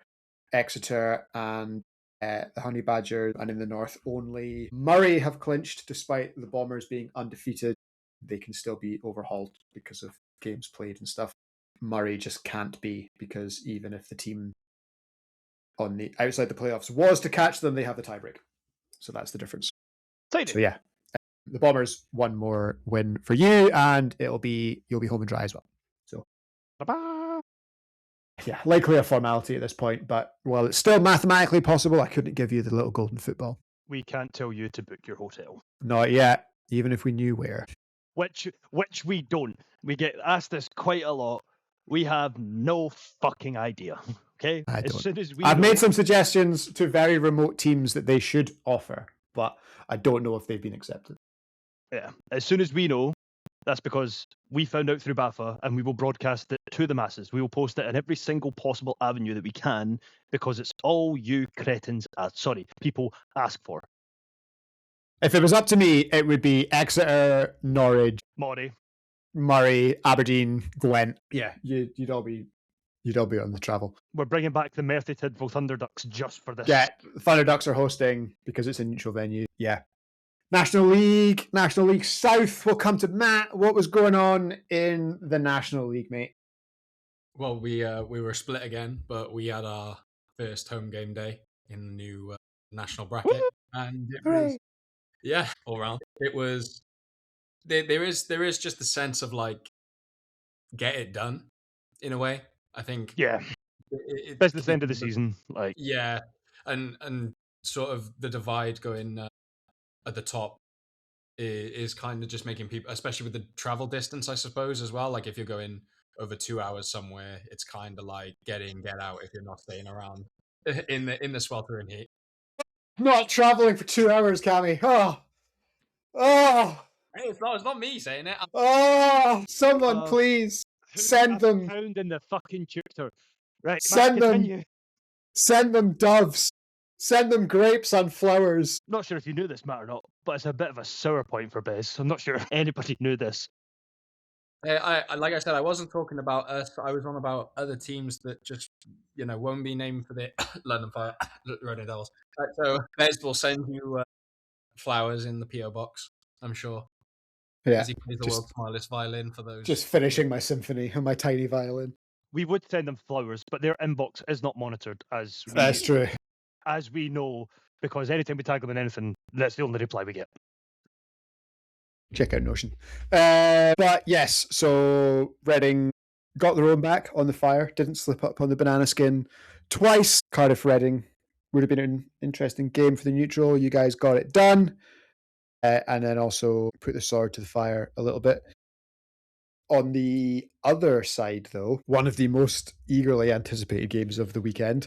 Exeter and the Honey Badgers, and in the north only Murray have clinched despite the Bombers being undefeated. They can still be overhauled because of games played and stuff. Murray just can't be, because even if the team on the outside the playoffs was to catch them, they have the tiebreak. So that's the difference. So yeah, the Bombers 1 more win for you, and you'll be home and dry as well. So yeah, likely a formality at this point, but while it's still mathematically possible, I couldn't give you the little golden football. We can't tell you to book your hotel. Not yet, even if we knew where. Which we don't. We get asked this quite a lot. We have no fucking idea. Okay? I've made some suggestions to very remote teams that they should offer, but I don't know if they've been accepted. Yeah. As soon as we know, that's because we found out through BAFA, and we will broadcast it to the masses. We will post it in every single possible avenue that we can, because it's all you cretins, people ask for. If it was up to me, it would be Exeter, Norwich, Murray, Aberdeen, Gwent. Yeah, you'd all be on the travel. We're bringing back the Merthyr Tydfil Thunderducks just for this. Yeah, Thunderducks are hosting because it's a neutral venue. Yeah. National League South. We'll come to Matt. What was going on in the National League, mate? Well, we were split again, but we had our first home game day in the new national bracket. Woo! And it was, all round. It was there is just the sense of like get it done in a way. I think Yeah, business end of the season. Like, yeah, and sort of the divide going at the top is kind of just making people, especially with the travel distance, I suppose, as well. Like if you're going over 2 hours somewhere, it's kind of like get in, get out if you're not staying around in the sweltering heat. Not traveling for 2 hours, Cammy. Oh, Hey, it's not me saying it. someone please send them. Pound in the fucking tutor. Right, Send them. continue. Send them doves. Send them grapes and flowers. Not sure if you knew this, Matt, or not, but it's a bit of a sour point for Bez. I'm not sure if anybody knew this. I like I said, I wasn't talking about us. I was on about other teams that just won't be named for the London Fire, Reading Devils. So Bez will send you flowers in the PO box, I'm sure. Yeah, as he plays the world's smallest violin for those. Just finishing my symphony on my tiny violin. We would send them flowers, but their inbox is not monitored That's true. As we know, because anytime we tag them in anything, that's the only reply we get. Check out Notion. But yes, so Reading got their own back on the fire, didn't slip up on the banana skin twice. Cardiff Reading would have been an interesting game for the neutral. You guys got it done. And then also put the sword to the fire a little bit. On the other side, though, one of the most eagerly anticipated games of the weekend,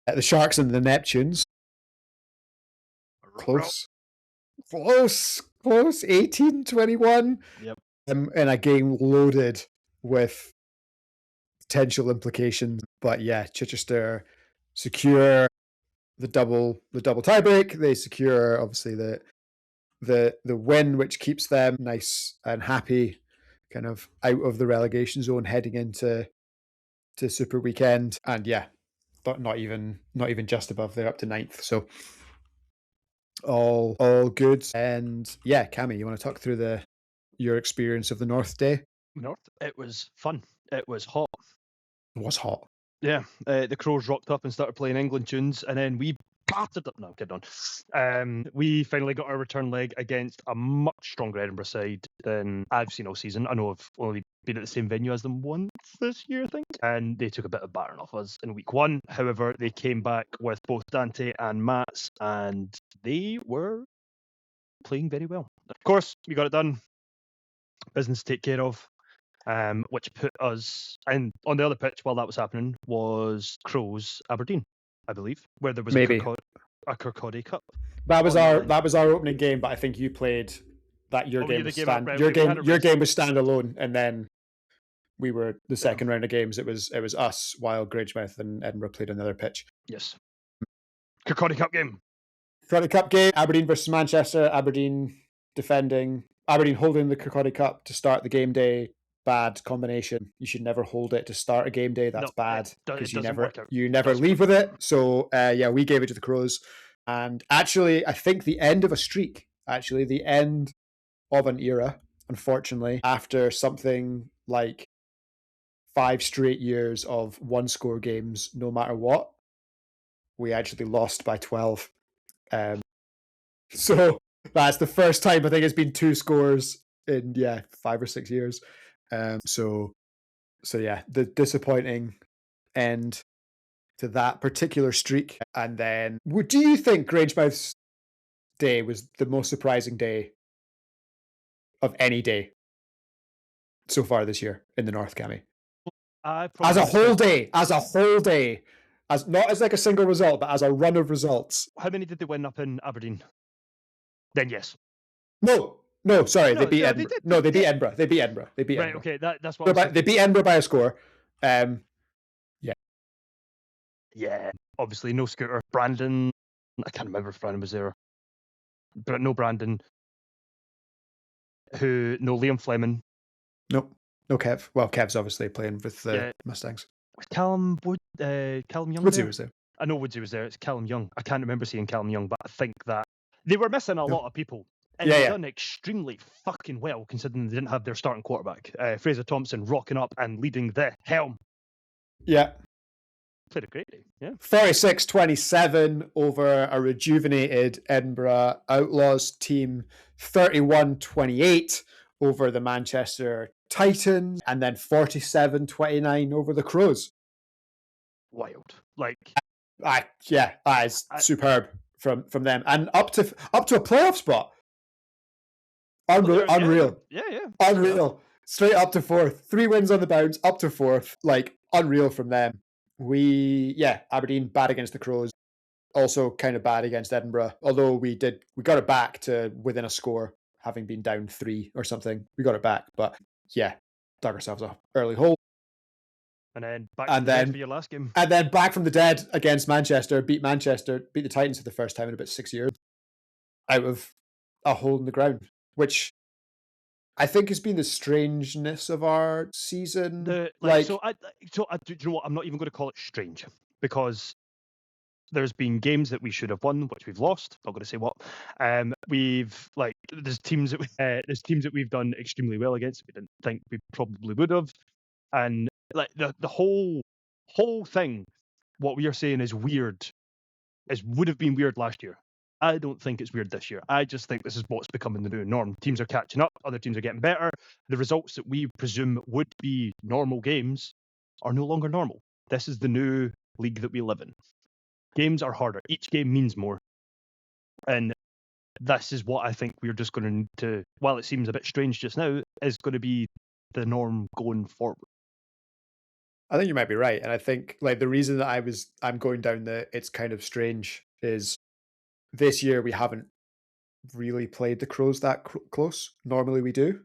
the Sharks and the Neptunes. Close. 18-21. Yep. In a game loaded with potential implications. But yeah, Chichester secure the double tiebreak. They secure obviously the win, which keeps them nice and happy, kind of out of the relegation zone heading into Super Weekend. And yeah, but not even just above. They're up to 9th. So all good. And yeah, Cammy, you want to talk through your experience of the North Day? North, it was fun. It was hot. It was hot. Yeah, the Crows rocked up and started playing England tunes, and then we battered up. No, kidding on. We finally got our return leg against a much stronger Edinburgh side than I've seen all season. I know I've only been at the same venue as them once this year, I think, and they took a bit of battering off us in week 1. However, they came back with both Dante and Mats, and they were playing very well. Of course, we got it done. Business to take care of. Which put us, and on the other pitch while that was happening was Crows Aberdeen, I believe, where there was a Kirkcaldy Cup. That was our opening game, but I think you played that. Your game was standalone, and then we were the second round of games. It was us while Grangemouth and Edinburgh played on the other pitch. Yes, Kirkcaldy Cup game. Kirkcaldy Cup game. Aberdeen versus Manchester. Aberdeen defending. Aberdeen holding the Kirkcaldy Cup to start the game day. Bad combination. You should never hold it to start a game day. That's bad because you never leave with it. So yeah, we gave it to the Crows, and actually, I think the end of a streak. Actually, the end of an era. Unfortunately, after something like 5 straight years of 1-score games, no matter what, we actually lost by 12. So that's the first time I think it's been 2 scores in 5 or 6 years. So yeah, the disappointing end to that particular streak. And then, do you think Grangemouth's day was the most surprising day of any day so far this year in the North, Cammy? As a whole day, as not as like a single result, but as a run of results. How many did they win up in Aberdeen? Then yes. No, sorry, they beat Edinburgh. They beat Edinburgh. They beat Edinburgh. Right, okay, that's what they beat Edinburgh by a score. Yeah, obviously no Scooter. Brandon, I can't remember if Brandon was there. But no Brandon. No Liam Fleming. Nope. No Kev. Well, Kev's obviously playing with the Mustangs. Callum Young. Woodsy was there. I know Woodsy was there. It's Callum Young. I can't remember seeing Callum Young, but I think that they were missing a lot of people. And they've done extremely fucking well, considering they didn't have their starting quarterback. Fraser Thompson rocking up and leading the helm. Yeah. Played a great day, yeah. 46-27 over a rejuvenated Edinburgh Outlaws team. 31-28 over the Manchester Titans, and then 47-29 over the Crows. Wild. Like, It's superb from them, and up to a playoff spot. Unreal. Yeah. Unreal. Straight up to fourth. 3 wins on the bounce, up to fourth. Like, unreal from them. Aberdeen, bad against the Crows. Also kind of bad against Edinburgh. Although we got it back to within a score, having been down 3 or something. We got it back. But yeah, dug ourselves an early hole. And then back from the dead for your last game. And then back from the dead against Manchester, beat the Titans for the first time in about 6 years. Out of a hole in the ground. Which I think has been the strangeness of our season. Do you know what? I'm not even going to call it strange, because there's been games that we should have won, which we've lost. Not going to say what. There's teams that we've done extremely well against. We didn't think we probably would have, and like the whole thing, what we are saying is weird. Would have been weird last year. I don't think it's weird this year. I just think this is what's becoming the new norm. Teams are catching up. Other teams are getting better. The results that we presume would be normal games are no longer normal. This is the new league that we live in. Games are harder. Each game means more. And this is what I think we're just going to need to, while it seems a bit strange just now, is going to be the norm going forward. I think you might be right. And I think like the reason that I'm going down the it's kind of strange is this year we haven't really played the Crows that close. Normally we do.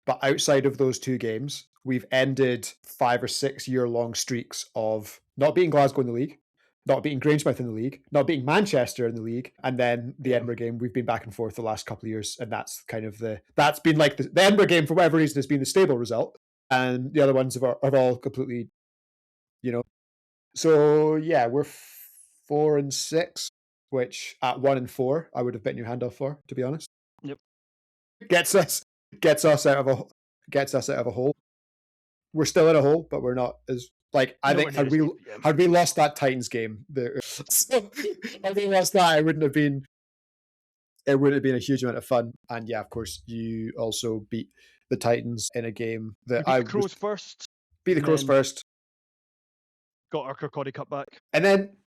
But outside of those 2 games, we've ended 5 or 6 year-long streaks of not beating Glasgow in the league, not beating Grangemouth in the league, not beating Manchester in the league, and then the Edinburgh game, we've been back and forth the last couple of years, and that's kind of that's been like the Edinburgh game, for whatever reason, has been the stable result, and the other ones have all completely, So yeah, we're 4-6, which at 1-4, I would have bitten your hand off for, to be honest. Yep. Gets us out of a hole. We're still in a hole, but we're not as like I think had we lost that Titans game, had we lost that, it wouldn't have been a huge amount of fun. And yeah, of course, you also beat the Titans in a game that beat the Crows first. Beat the Crows first. Got our Kirkcaldy Cup back. And then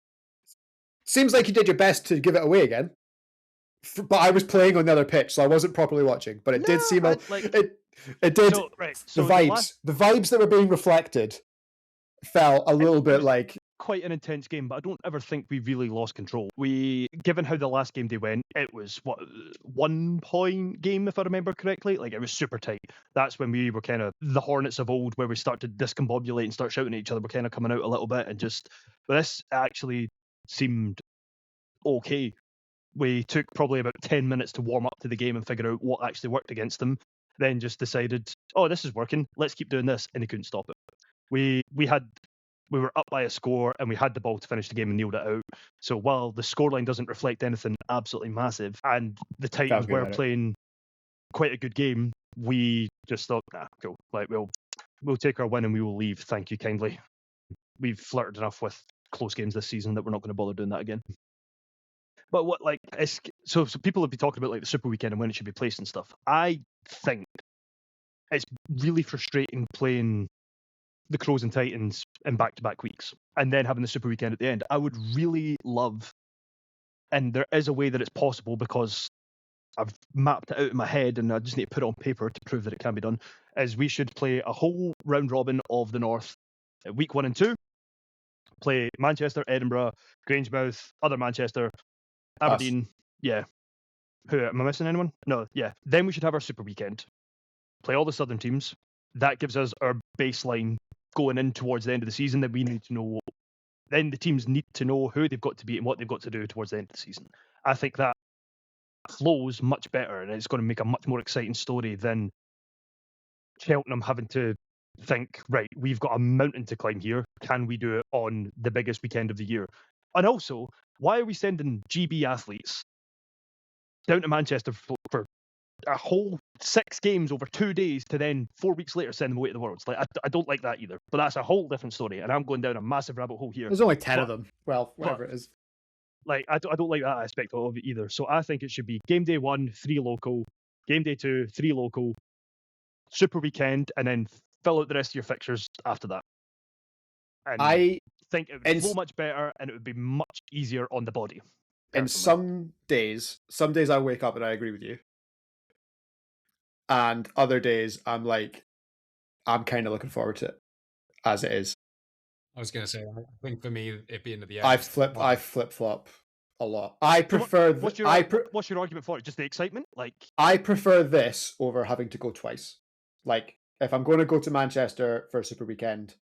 seems like you did your best to give it away again. But I was playing on the other pitch, so I wasn't properly watching. But it did seem it did. So the vibes that were being reflected felt a little bit like quite an intense game, but I don't ever think we really lost control. Given how the last game they went, it was 1 point game, if I remember correctly. Like, it was super tight. That's when we were kind of the Hornets of old, where we started to discombobulate and start shouting at each other. We're kind of coming out a little bit, and but this actually seemed okay. We took probably about 10 minutes to warm up to the game and figure out what actually worked against them. Then just decided, oh, this is working. Let's keep doing this, and they couldn't stop it. We were up by a score, and we had the ball to finish the game and nailed it out. So while the scoreline doesn't reflect anything absolutely massive, and the Titans were playing quite a good game, we just thought, cool. Like, we'll take our win and we will leave. Thank you kindly. We've flirted enough with close games this season that we're not going to bother doing that again. But so people have been talking about like the Super Weekend and when it should be placed and stuff. I think it's really frustrating playing the Crows and Titans in back-to-back weeks and then having the Super Weekend at the end. I would really love, and there is a way that it's possible because I've mapped it out in my head and I just need to put it on paper to prove that it can be done, is we should play a whole round robin of the North week 1 and 2, play Manchester, Edinburgh, Grangemouth, other Manchester, Aberdeen. Us. Yeah. Who, am I missing anyone? No, yeah. Then we should have our Super Weekend, play all the southern teams. That gives us our baseline going in towards the end of the season. That we need to know. Then the teams need to know who they've got to beat and what they've got to do towards the end of the season. I think that flows much better, and it's going to make a much more exciting story than Cheltenham having to think, right, we've got a mountain to climb here. Can we do it on the biggest weekend of the year? And also, why are we sending GB athletes down to Manchester for a whole 6 games over 2 days to then 4 weeks later send them away to the Worlds? Like, I don't like that either. But that's a whole different story, and I'm going down a massive rabbit hole here. There's only 10 of them. Well, whatever it is. Like, I don't like that aspect of it either. So I think it should be game day 1, 3 local, game day 2, 3 local, super weekend, and then fill out the rest of your fixtures after that. And I think it would and flow much better, and it would be much easier on the body. and personally. some days I wake up and I agree with you, and other days I'm like, I'm kind of looking forward to it as it is. I was going to say, I think for me, it being at the end. I flip flop a lot. I prefer. What's your argument for it? Just the excitement, like. I prefer this over having to go twice. Like, if I'm going to go to Manchester for a super weekend,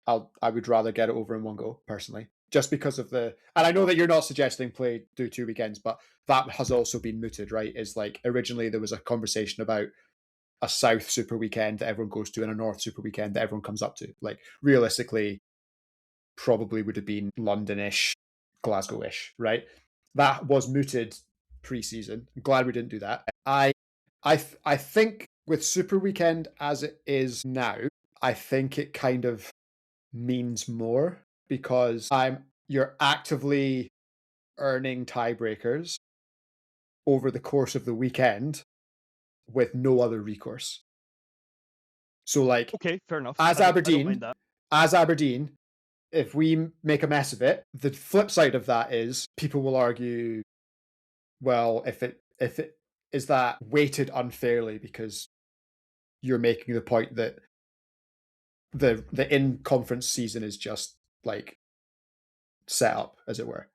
I would rather get it over in one go, personally. Just because of the, and I know that you're not suggesting do 2 weekends, but that has also been mooted, right? Is like originally there was a conversation about a South super weekend that everyone goes to and a North super weekend that everyone comes up to. Like realistically, probably would have been London-ish, Glasgow-ish, right? That was mooted pre-season. I'm glad we didn't do that. I think with Super Weekend as it is now, I think it kind of means more because you're actively earning tiebreakers over the course of the weekend with no other recourse. So like, okay, fair enough. As I don't mind that. As Aberdeen, if we make a mess of it, the flip side of that is people will argue, well, if it is that weighted unfairly because you're making the point that the in conference season is just like set up, as it were,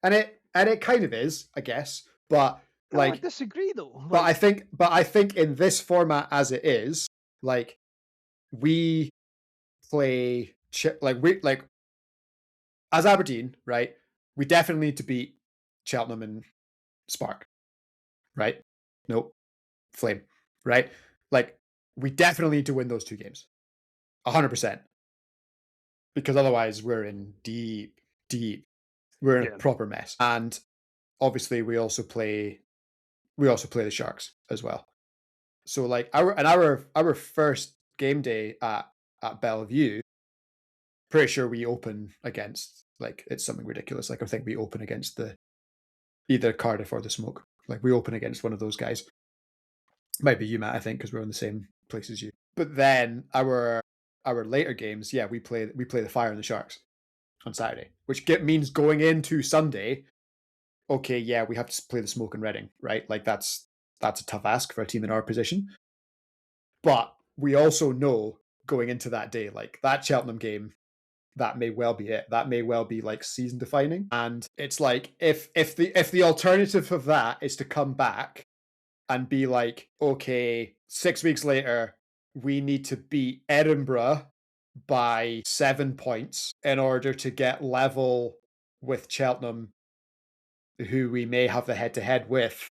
and it kind of is, I guess, but like I disagree though. But I think in this format as it is, like we play like as Aberdeen, right? We definitely need to beat Cheltenham and Spark, right? Nope, Flame, right? Like we definitely need to win those 2 games, 100%, because otherwise we're in we're in a proper mess. And obviously we also play the Sharks as well. So like our first game day at Bellevue, pretty sure we open against, like, it's something ridiculous. Like I think we open against either Cardiff or the Smoke. Like we open against one of those guys. Might be you, Matt, I think, because we're in the same place as you. But then our later games, yeah, we play the Fire and the Sharks on Saturday, which means going into Sunday, okay, yeah, we have to play the Smoke and Reading, right? Like that's a tough ask for a team in our position. But we also know going into that day, like that Cheltenham game, that may well be it. That may well be like season defining. And it's like if the alternative of that is to come back and be like, okay, 6 weeks later, we need to beat Edinburgh by 7 points in order to get level with Cheltenham, who we may have the head-to-head with,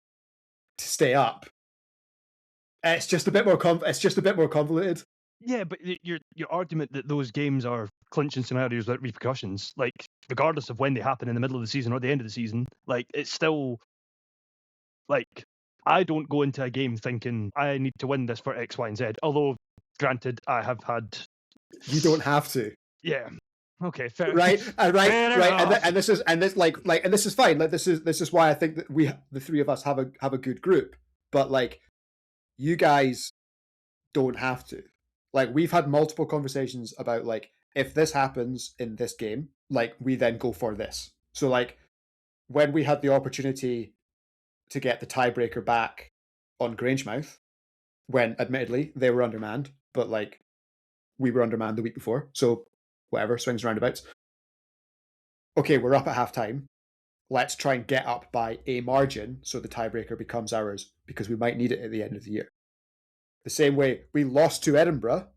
to stay up. It's just a bit more convoluted. Yeah, but your argument that those games are clinching scenarios without repercussions, like regardless of when they happen in the middle of the season or the end of the season, like it's still like I don't go into a game thinking I need to win this for X, Y, and Z. Although, granted, I have had. You don't have to. Yeah. Okay. Fair. Right. Fair enough. And this is fine. Like this is why I think that the 3 of us have a good group. But like, you guys don't have to. Like we've had multiple conversations about like if this happens in this game, like we then go for this. So like when we had the opportunity to get the tiebreaker back on Grangemouth, when admittedly they were undermanned, but like we were undermanned the week before, so whatever, swings and roundabouts. Okay, we're up at half time. Let's try and get up by a margin so the tiebreaker becomes ours, because we might need it at the end of the year. The same way we lost to Edinburgh,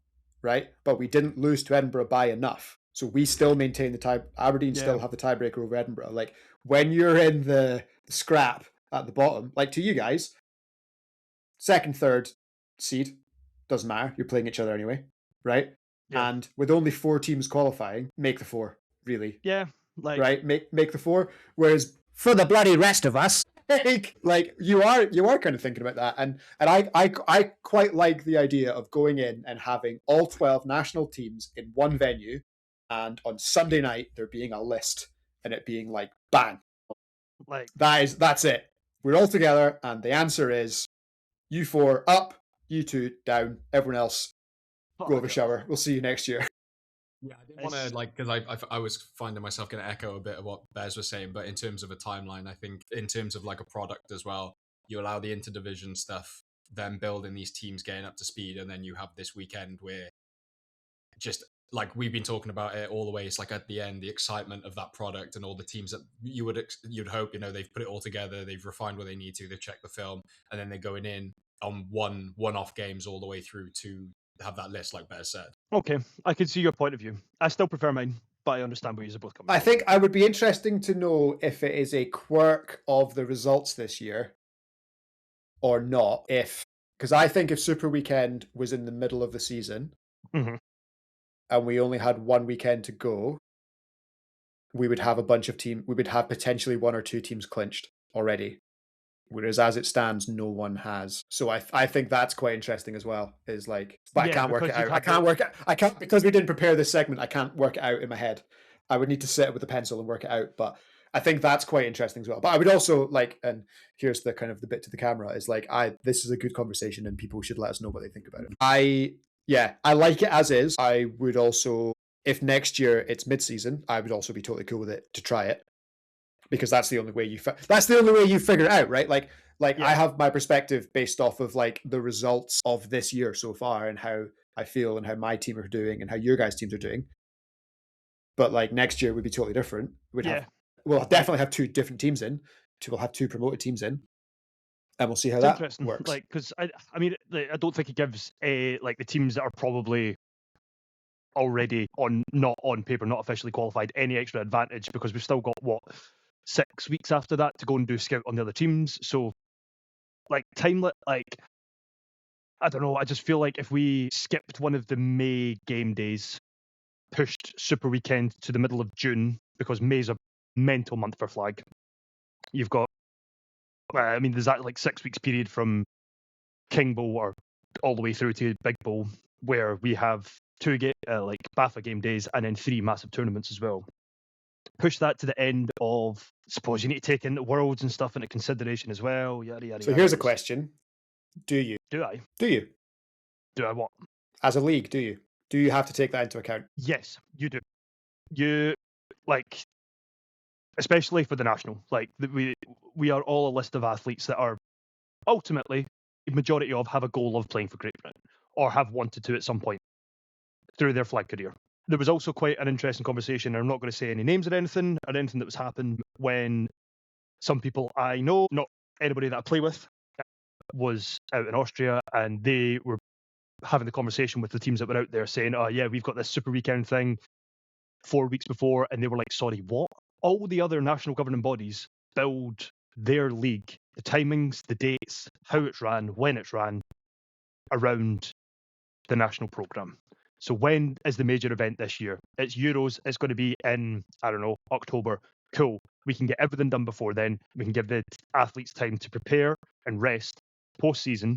right? But we didn't lose to Edinburgh by enough. So we still maintain the tie. Aberdeen still have the tiebreaker over Edinburgh. Like when you're in the scrap at the bottom, like to you guys, second, third seed, doesn't matter. You're playing each other anyway, right? Yeah. And with only 4 teams qualifying, make the 4, really. Yeah. Like right? Make the 4. Whereas for the bloody rest of us, like you are kind of thinking about that, and I quite like the idea of going in and having all 12 national teams in one venue, and on Sunday night there being a list and it being like bang, like that's it. We're all together, and the answer is You 4 up, you 2 down, everyone else go have a Fuck. shower. We'll see you next year. Yeah, I didn't want to because I was finding myself going to echo a bit of what Bez was saying, but in terms of a timeline, I think in terms of like a product as well, you allow the interdivision stuff, then building these teams getting up to speed, and then you have this weekend where just like we've been talking about it all the way. It's like at the end, the excitement of that product and all the teams that you'd hope, they've put it all together, they've refined what they need to, they've checked the film, and then they're going in on one-off games all the way through to have that list, like Bear said. Okay, I can see your point of view. I still prefer mine, but I understand where you're both coming I from. think I would be interesting to know if it is a quirk of the results this year or not. Because I think if Super Weekend was in the middle of the season Mhm. and we only had one weekend to go, we would have a bunch of teams. We would have potentially one or two teams clinched already. Whereas as it stands, no one has. So I think that's quite interesting as well. Is like, but I Yeah, can't work it because you'd out. I have can't the- work it. I can't because we didn't prepare this segment. I can't work it out in my head. I would need to sit with a pencil and work it out. But I think that's quite interesting as well. But I would also like, and here's the kind of the bit to the camera is like, this is a good conversation and people should let us know what they think about it. I like it as is. I would also, if next year it's mid-season, I would also be totally cool with it to try it. Because that's the only way you figure it out, right? Like Yeah. I have my perspective based off of like the results of this year so far and how I feel and how my team are doing and how your guys' teams are doing. But like next year would be totally different. We'll definitely have two different teams in. We'll have two promoted teams in, and we'll see how It's that interesting, works. like because I mean, I don't think it gives like the teams that are probably already not on paper, not officially qualified, any extra advantage because we've still got 6 weeks after that to go and do scout on the other teams. So, like I don't know. I just feel like if we skipped one of the May game days, pushed Super Weekend to the middle of June because May's a mental month for flag. You've got, I mean, there's that like 6 weeks period from King Bowl or all the way through to Big Bowl where we have two like BAFA game days and then 3 massive tournaments as well. Push that to the end of, suppose you need to take in the Worlds and stuff into consideration as well. Yada yada. So here's a question: Do you? Do I? Do you? Do I what? As a league, do you? Do you have to take that into account? Yes, you do. You like, especially for the national. Like we are all a list of athletes that are ultimately the majority of have a goal of playing for Great Britain or have wanted to at some point through their flag career. There was also quite an interesting conversation, and I'm not going to say any names or anything that was happened when some people I know, not anybody that I play with, was out in Austria, and they were having the conversation with the teams that were out there saying, oh yeah, we've got this Super Weekend thing 4 weeks before, and they were like, sorry, what? All the other national governing bodies build their league, the timings, the dates, how it's ran, when it's ran, around the national programme. So when is the major event this year? It's Euros. It's going to be in, I don't know, October. Cool. We can get everything done before then. We can give the athletes time to prepare and rest post-season.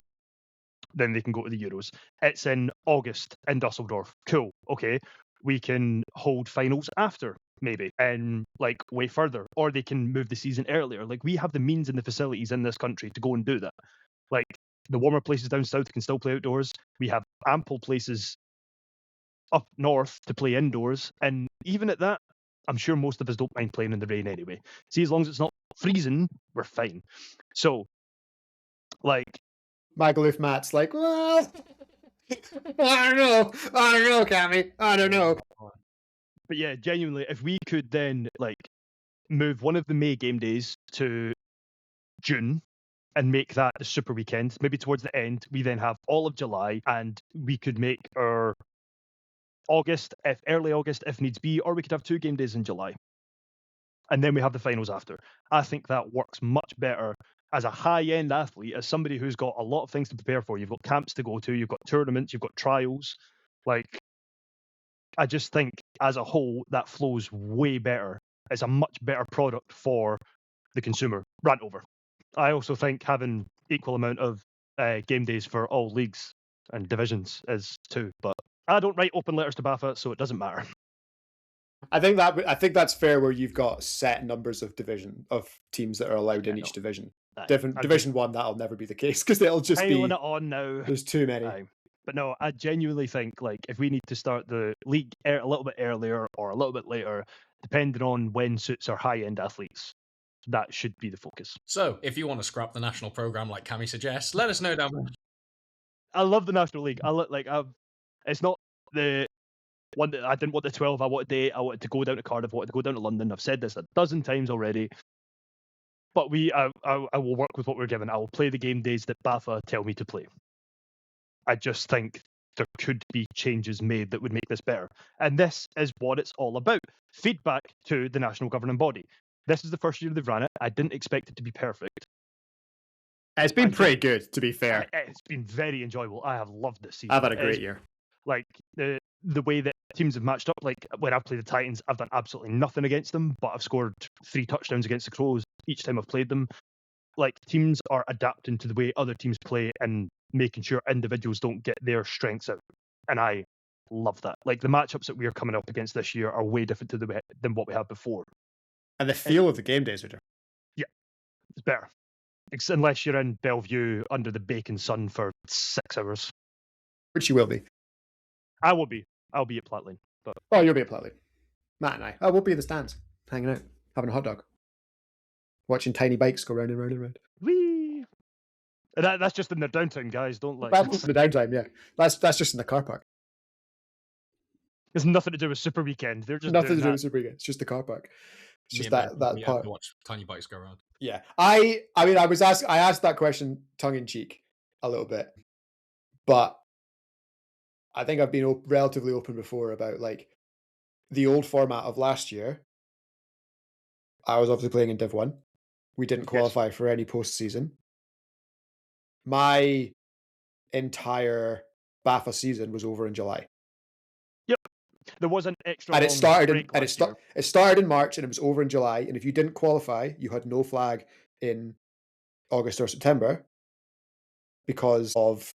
Then they can go to the Euros. It's in August in Dusseldorf. Cool. Okay. We can hold finals after, maybe, and like way further. Or they can move the season earlier. Like we have the means and the facilities in this country to go and do that. Like the warmer places down south can still play outdoors. We have ample places up north to play indoors, and even at that, I'm sure most of us don't mind playing in the rain anyway. See, as long as it's not freezing, we're fine. So, like, Magaluf Matt's like, well, I don't know, Cammy, I don't know. but yeah, genuinely, if we could then like move one of the May game days to June and make that the Super Weekend, maybe towards the end, we then have all of July, and we could make our August, if early August, if needs be, or we could have 2 game days in July. And then we have the finals after. I think that works much better as a high-end athlete, as somebody who's got a lot of things to prepare for. You've got camps to go to, you've got tournaments, you've got trials. Like, I just think as a whole, that flows way better. It's a much better product for the consumer. Rant over. I also think having equal amount of game days for all leagues and divisions is too, but I don't write open letters to BAFA, so it doesn't matter. I think that's fair where you've got set numbers of teams that are allowed in each division. Division 1, that'll never be the case because it'll just piling be it on now. there's too many. Aye. But no, I genuinely think like if we need to start the league a little bit earlier or a little bit later, depending on when suits our high-end athletes, that should be the focus. So, if you want to scrap the national program like Cammy suggests, let us know down below. I love the National League. It's not the one that I didn't want the 12. I wanted the 8. I wanted to go down to Cardiff. I wanted to go down to London. I've said this a dozen times already. But I will work with what we're given. I will play the game days that BAFA tell me to play. I just think there could be changes made that would make this better. And this is what it's all about. Feedback to the national governing body. This is the first year they've ran it. I didn't expect it to be perfect. It's been pretty good, to be fair. It's been very enjoyable. I have loved this season. I've had a great year. Like the way that teams have matched up. Like when I've played the Titans, I've done absolutely nothing against them, but I've scored 3 touchdowns against the Crows each time I've played them. Like teams are adapting to the way other teams play and making sure individuals don't get their strengths out. And I love that. Like the matchups that we're coming up against this year are way different than what we had before. And the feel of the game days are different. Yeah, it's better. Unless you're in Bellevue under the bacon sun for 6 hours. Which you will be. I will be. I'll be at Platley. But Oh, you'll be at Platley. Matt and I. Oh, we'll be in the stands, hanging out, having a hot dog. Watching tiny bikes go round and round and round. whee! That's just in their downtime, guys. Don't like. That's the downtime, yeah. That's just in the car park. There's nothing to do with Super Weekend. They're just Nothing doing to do that. with Super Weekend. It's just the car park. It's Me just and Ben, that we have part. to watch tiny bikes go around. Yeah. I mean, I asked that question tongue in cheek a little bit, but I think I've been relatively open before about like the old format of last year. I was obviously playing in Div 1. We didn't qualify for any postseason. My entire BAFA season was over in July. There was an extra. And it long started break last year. it started in March and it was over in July. And if you didn't qualify, you had no flag in August or September because of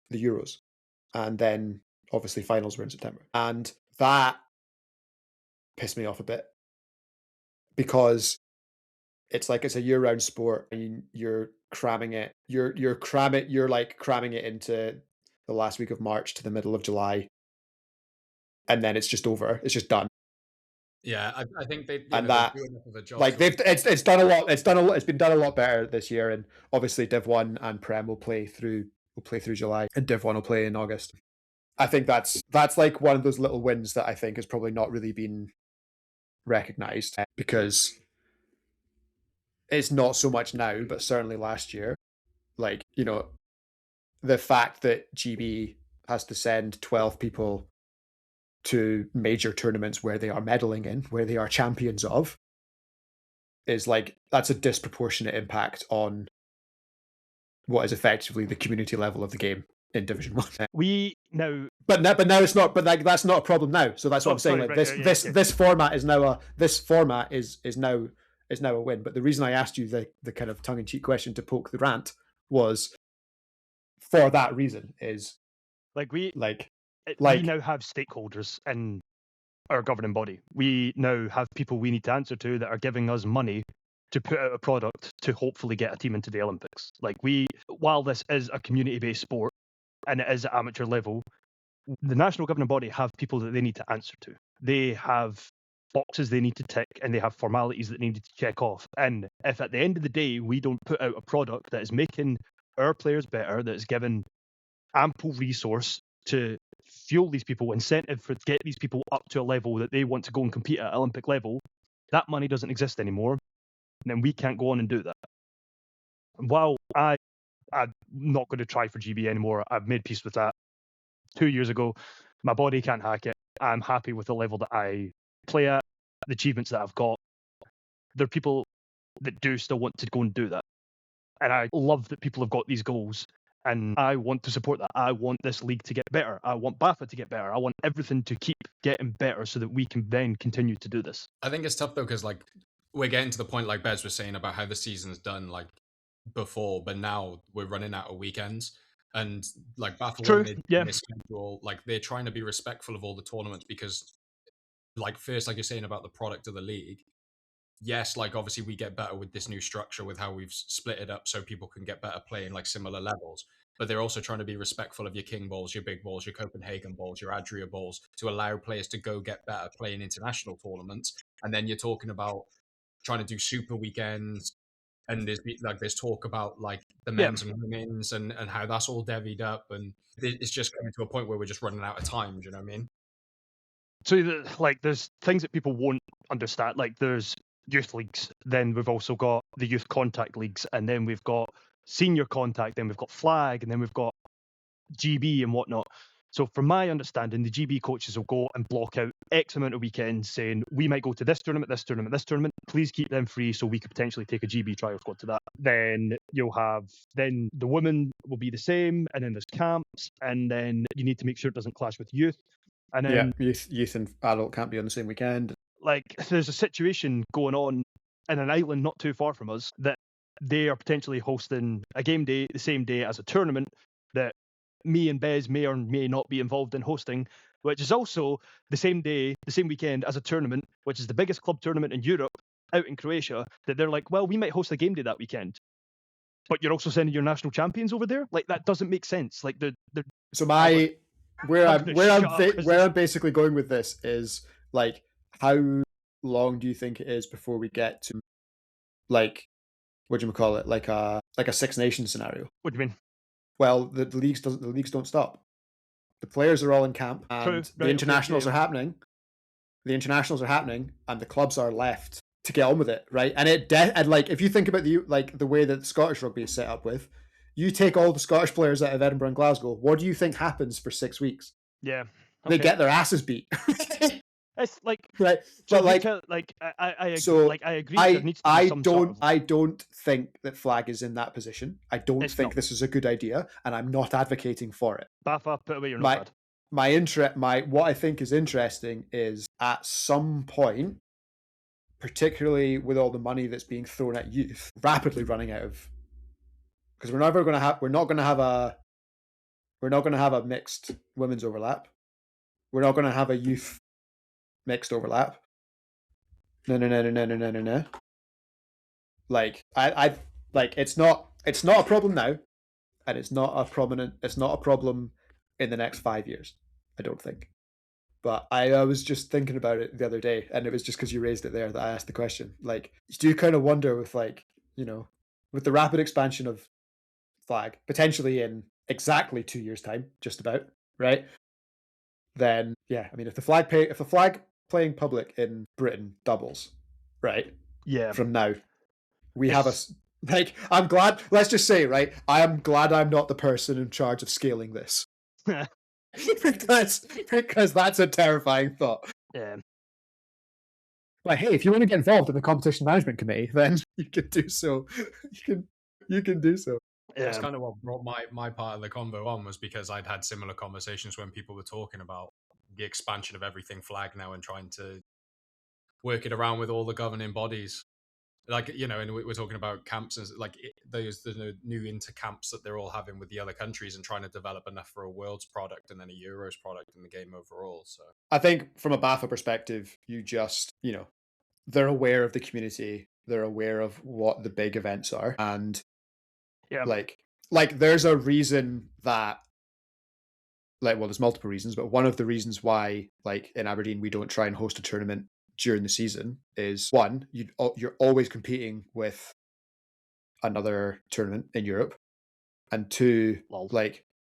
the Euros. And then obviously finals were in September. And that pissed me off a bit because it's like it's a year-round sport and you're cramming it. You're like cramming it into the last week of March to the middle of July. And then it's just over. It's just done. Yeah, I think they And they that, do enough of a job. like it's done a lot. It's been done a lot better this year. And obviously Div 1 and Prem will play through July, and Div 1 will play in August. I think that's like one of those little wins that I think has probably not really been recognized because it's not so much now, but certainly last year, like, you know, the fact that GB has to send 12 people to major tournaments where they are medaling in, where they are champions of, is like, that's a disproportionate impact on what is effectively the community level of the game in Division 1. We now. But now it's not. But like that's not a problem now. So that's what I'm saying. Sorry, Like right, this format is now a win. But the reason I asked you the kind of tongue in cheek question to poke the rant was for that reason. Is we like we now have stakeholders in our governing body. We now have people we need to answer to that are giving us money to put out a product to hopefully get a team into the Olympics. Like while this is a community-based sport and it is at amateur level, the national governing body have people that they need to answer to. They have boxes they need to tick and they have formalities that they need to check off. And if at the end of the day we don't put out a product that is making our players better, that is given ample resource to fuel these people, incentive to get these people up to a level that they want to go and compete at Olympic level, that money doesn't exist anymore. And then we can't go on and do that. And while I'm not going to try for GB anymore, I've made peace with that 2 years ago. My body can't hack it. I'm happy with the level that I play at, the achievements that I've got. There are people that do still want to go and do that. And I love that people have got these goals. And I want to support that. I want this league to get better. I want BAFA to get better. I want everything to keep getting better so that we can then continue to do this. I think it's tough though, because like we're getting to the point like Bez was saying about how the season's done like before, but now we're running out of weekends. And like True, BAFA, yeah. schedule, like they're trying to be respectful of all the tournaments because, like, first, like you're saying about the product of the league, yes, like obviously we get better with this new structure with how we've split it up so people can get better playing like similar levels. But they're also trying to be respectful of your King Balls, your Big Balls, your Copenhagen Balls, your Adria Balls to allow players to go get better playing international tournaments. And then you're talking about trying to do super weekends. And there's talk about like the Yeah. men's and women's and how that's all divvied up. And it's just coming to a point where we're just running out of time. Do you know what I mean? So like there's things that people won't understand. Like there's youth leagues, then we've also got the youth contact leagues, and then we've got senior contact, then we've got flag, and then we've got GB and whatnot. So from my understanding, the GB coaches will go and block out X amount of weekends saying, we might go to this tournament, this tournament, this tournament. Please keep them free so we could potentially take a GB trial squad to that. Then you'll have, then the women will be the same, and then there's camps, and then you need to make sure it doesn't clash with youth. And then youth and adult can't be on the same weekend. like there's a situation going on in an island not too far from us that they are potentially hosting a game day the same day as a tournament that me and Bez may or may not be involved in hosting, which is also the same day, the same weekend as a tournament, which is the biggest club tournament in Europe out in Croatia, that they're like, well, we might host a game day that weekend, but you're also sending your national champions over there? Like, that doesn't make sense. Like, So where I'm basically going with this is like, how long do you think it is before we get to like, what do you call it, like a Six Nations scenario? What do you mean? Well, the leagues don't stop. The players are all in camp, and the internationals are happening. The internationals are happening, and the clubs are left to get on with it, right? And and like if you think about the way that the Scottish rugby is set up with, you take all the Scottish players out of Edinburgh and Glasgow. What do you think happens for 6 weeks? Yeah, they get their asses beat. It's like right, so but I agree. There needs to be some I don't think that flag is in that position. I don't think this is a good idea, and I'm not advocating for it. Bafa, put away your notepad. What I think is interesting is at some point, particularly with all the money that's being thrown at youth, rapidly running out of, because we're not going to have a mixed women's overlap. We're not going to have a youth mixed overlap. No. Like I it's not a problem now, and it's not a problem in the next 5 years, I don't think. But I was just thinking about it the other day, and it was just because you raised it there that I asked the question. Like, you do kind of wonder with with the rapid expansion of flag, potentially in exactly 2 years' time, just about, right? Then yeah, I mean, if the flag playing public in Britain doubles, right? Yeah. From now, we have I'm glad. Let's just say, right? I am glad I'm not the person in charge of scaling this. because that's a terrifying thought. Yeah. But hey, if you want to get involved in the competition management committee, then you can do so. You can do so. Yeah. That's kind of what brought my part of the convo on, was because I'd had similar conversations when people were talking about the expansion of everything flag now and trying to work it around with all the governing bodies. Like, and we're talking about camps and like the new inter camps that they're all having with the other countries and trying to develop enough for a world's product and then a Euros product in the game overall. So I think from a BAFA perspective, you just, they're aware of the community. They're aware of what the big events are. And yeah, like there's a reason that, there's multiple reasons, but one of the reasons why, like in Aberdeen, we don't try and host a tournament during the season is, one, you're always competing with another tournament in Europe, and two,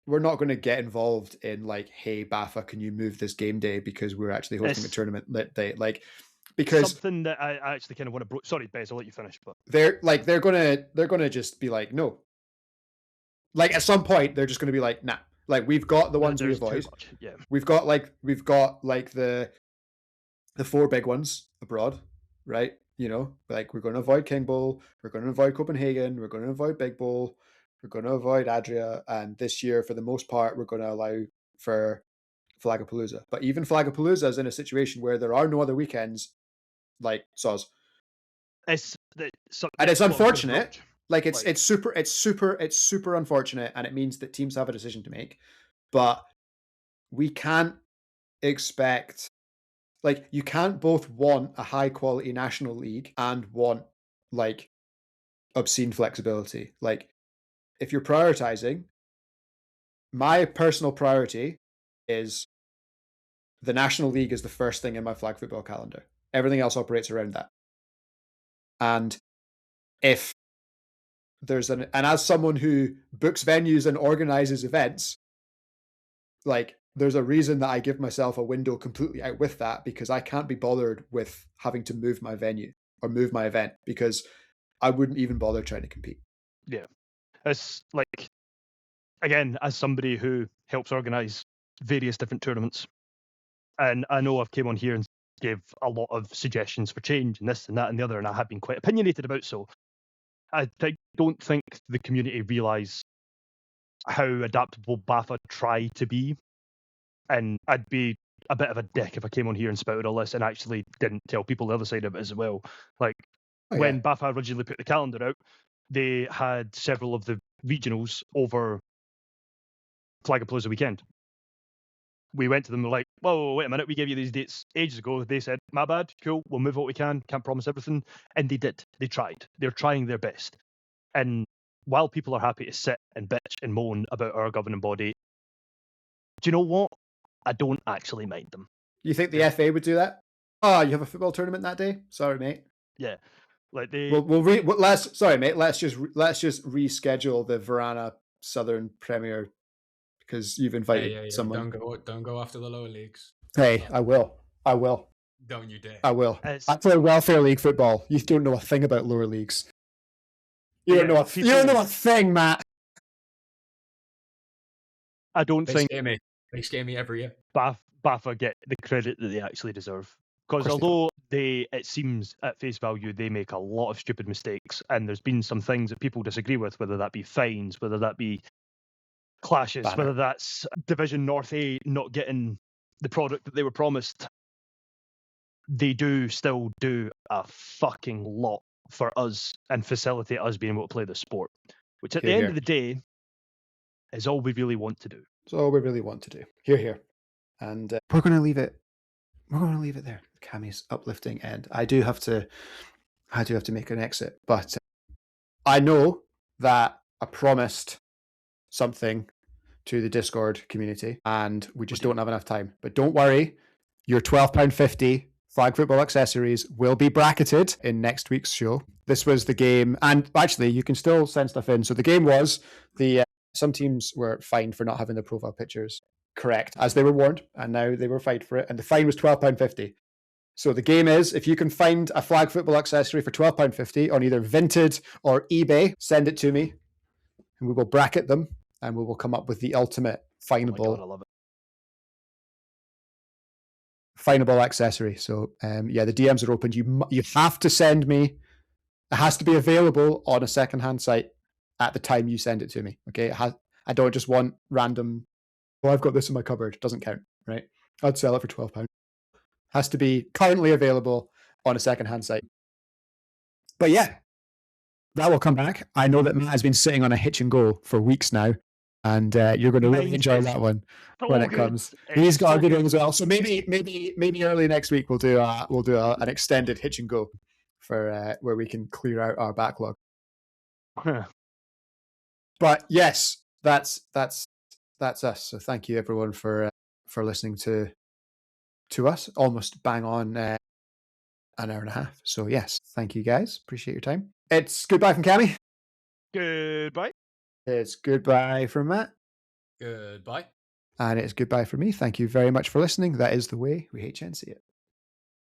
we're not going to get involved in hey, BAFA, can you move this game day because we're actually hosting a tournament that day, because something that I actually kind of want to sorry, Bez, I'll let you finish, but they're gonna just be like, no, at some point they're just going to be like, nah, we've got the ones we avoid. Yeah, we've got the four big ones abroad, right? We're going to avoid King Bowl, we're going to avoid Copenhagen, we're going to avoid Big Bowl, we're going to avoid Adria, and this year, for the most part, we're going to allow for Flagapalooza. But even Flagapalooza is in a situation where there are no other weekends like SOS. And it's unfortunate. It's super unfortunate, and it means that teams have a decision to make. But we can't expect Like, you can't both want a high quality national league and want like obscene flexibility. Like, if you're prioritizing, my personal priority is the National League is the first thing in my flag football calendar. Everything else operates around that. And if there's and as someone who books venues and organizes events, like, there's a reason that I give myself a window completely out with that, because I can't be bothered with having to move my venue or move my event, because I wouldn't even bother trying to compete. Yeah. It's like, again, as somebody who helps organize various different tournaments, and I know I've came on here and gave a lot of suggestions for change and this and that and the other, and I have been quite opinionated about so. I don't think the community realise how adaptable BAFA try to be, and I'd be a bit of a dick if I came on here and spouted all this and actually didn't tell people the other side of it as well. Like, when BAFA originally put the calendar out, they had several of the regionals over Flagapalooza weekend. We went to them and were like, whoa, wait a minute, we gave you these dates ages ago. They said, my bad, cool, we'll move what we can, can't promise everything. And they did. They tried. They're trying their best. And while people are happy to sit and bitch and moan about our governing body, do you know what? I don't actually mind them. You think the FA would do that? Oh, you have a football tournament that day? Sorry, mate. Yeah. Like they let's just reschedule the Varana Southern Premier, because you've invited someone. Don't go after the lower leagues. Hey, I will. Don't you dare. I will. I play welfare league football. You don't know a thing about lower leagues. You don't know a thing, Matt. I don't think they scare me every year. BAFA get the credit that they actually deserve. Because although it seems at face value they make a lot of stupid mistakes, and there's been some things that people disagree with, whether that be fines, whether that be clashes, whether that's Division North A not getting the product that they were promised, they do still do a fucking lot for us and facilitate us being able to play the sport, which at the end of the day is all we really want to do. It's all we really want to do. Here. And we're going to leave it. We're going to leave it there. Cammy's uplifting end. I do have to make an exit, but I know that I promised something to the Discord community, and we just don't have enough time. But don't worry, your £12.50 flag football accessories will be bracketed in next week's show. This was the game, and actually, you can still send stuff in. So the game was some teams were fined for not having their profile pictures correct, as they were warned, and now they were fined for it, and the fine was £12.50. So the game is, if you can find a flag football accessory for £12.50 on either Vinted or eBay, send it to me, and we will bracket them, and we will come up with the ultimate finable. Oh my God, I love it. Finable accessory. So the DMs are open. You have to send me. It has to be available on a secondhand site at the time you send it to me. Okay, I don't just want random. Oh, I've got this in my cupboard. Doesn't count, right? I'd sell it for £12. Has to be currently available on a secondhand site. But yeah, that will come back. I know that Matt has been sitting on a hitch and go for weeks now, and you're going to really enjoy that one when it comes. He's got a good one as well. So maybe early next week we'll do an extended hitch and go for where we can clear out our backlog. But yes, that's us. So thank you everyone for listening to us. Almost bang on an hour and a half. So yes, thank you guys. Appreciate your time. It's goodbye from Cammy. Goodbye. It's goodbye from Matt. Goodbye. And it's goodbye from me. Thank you very much for listening. That is the way we HNC it.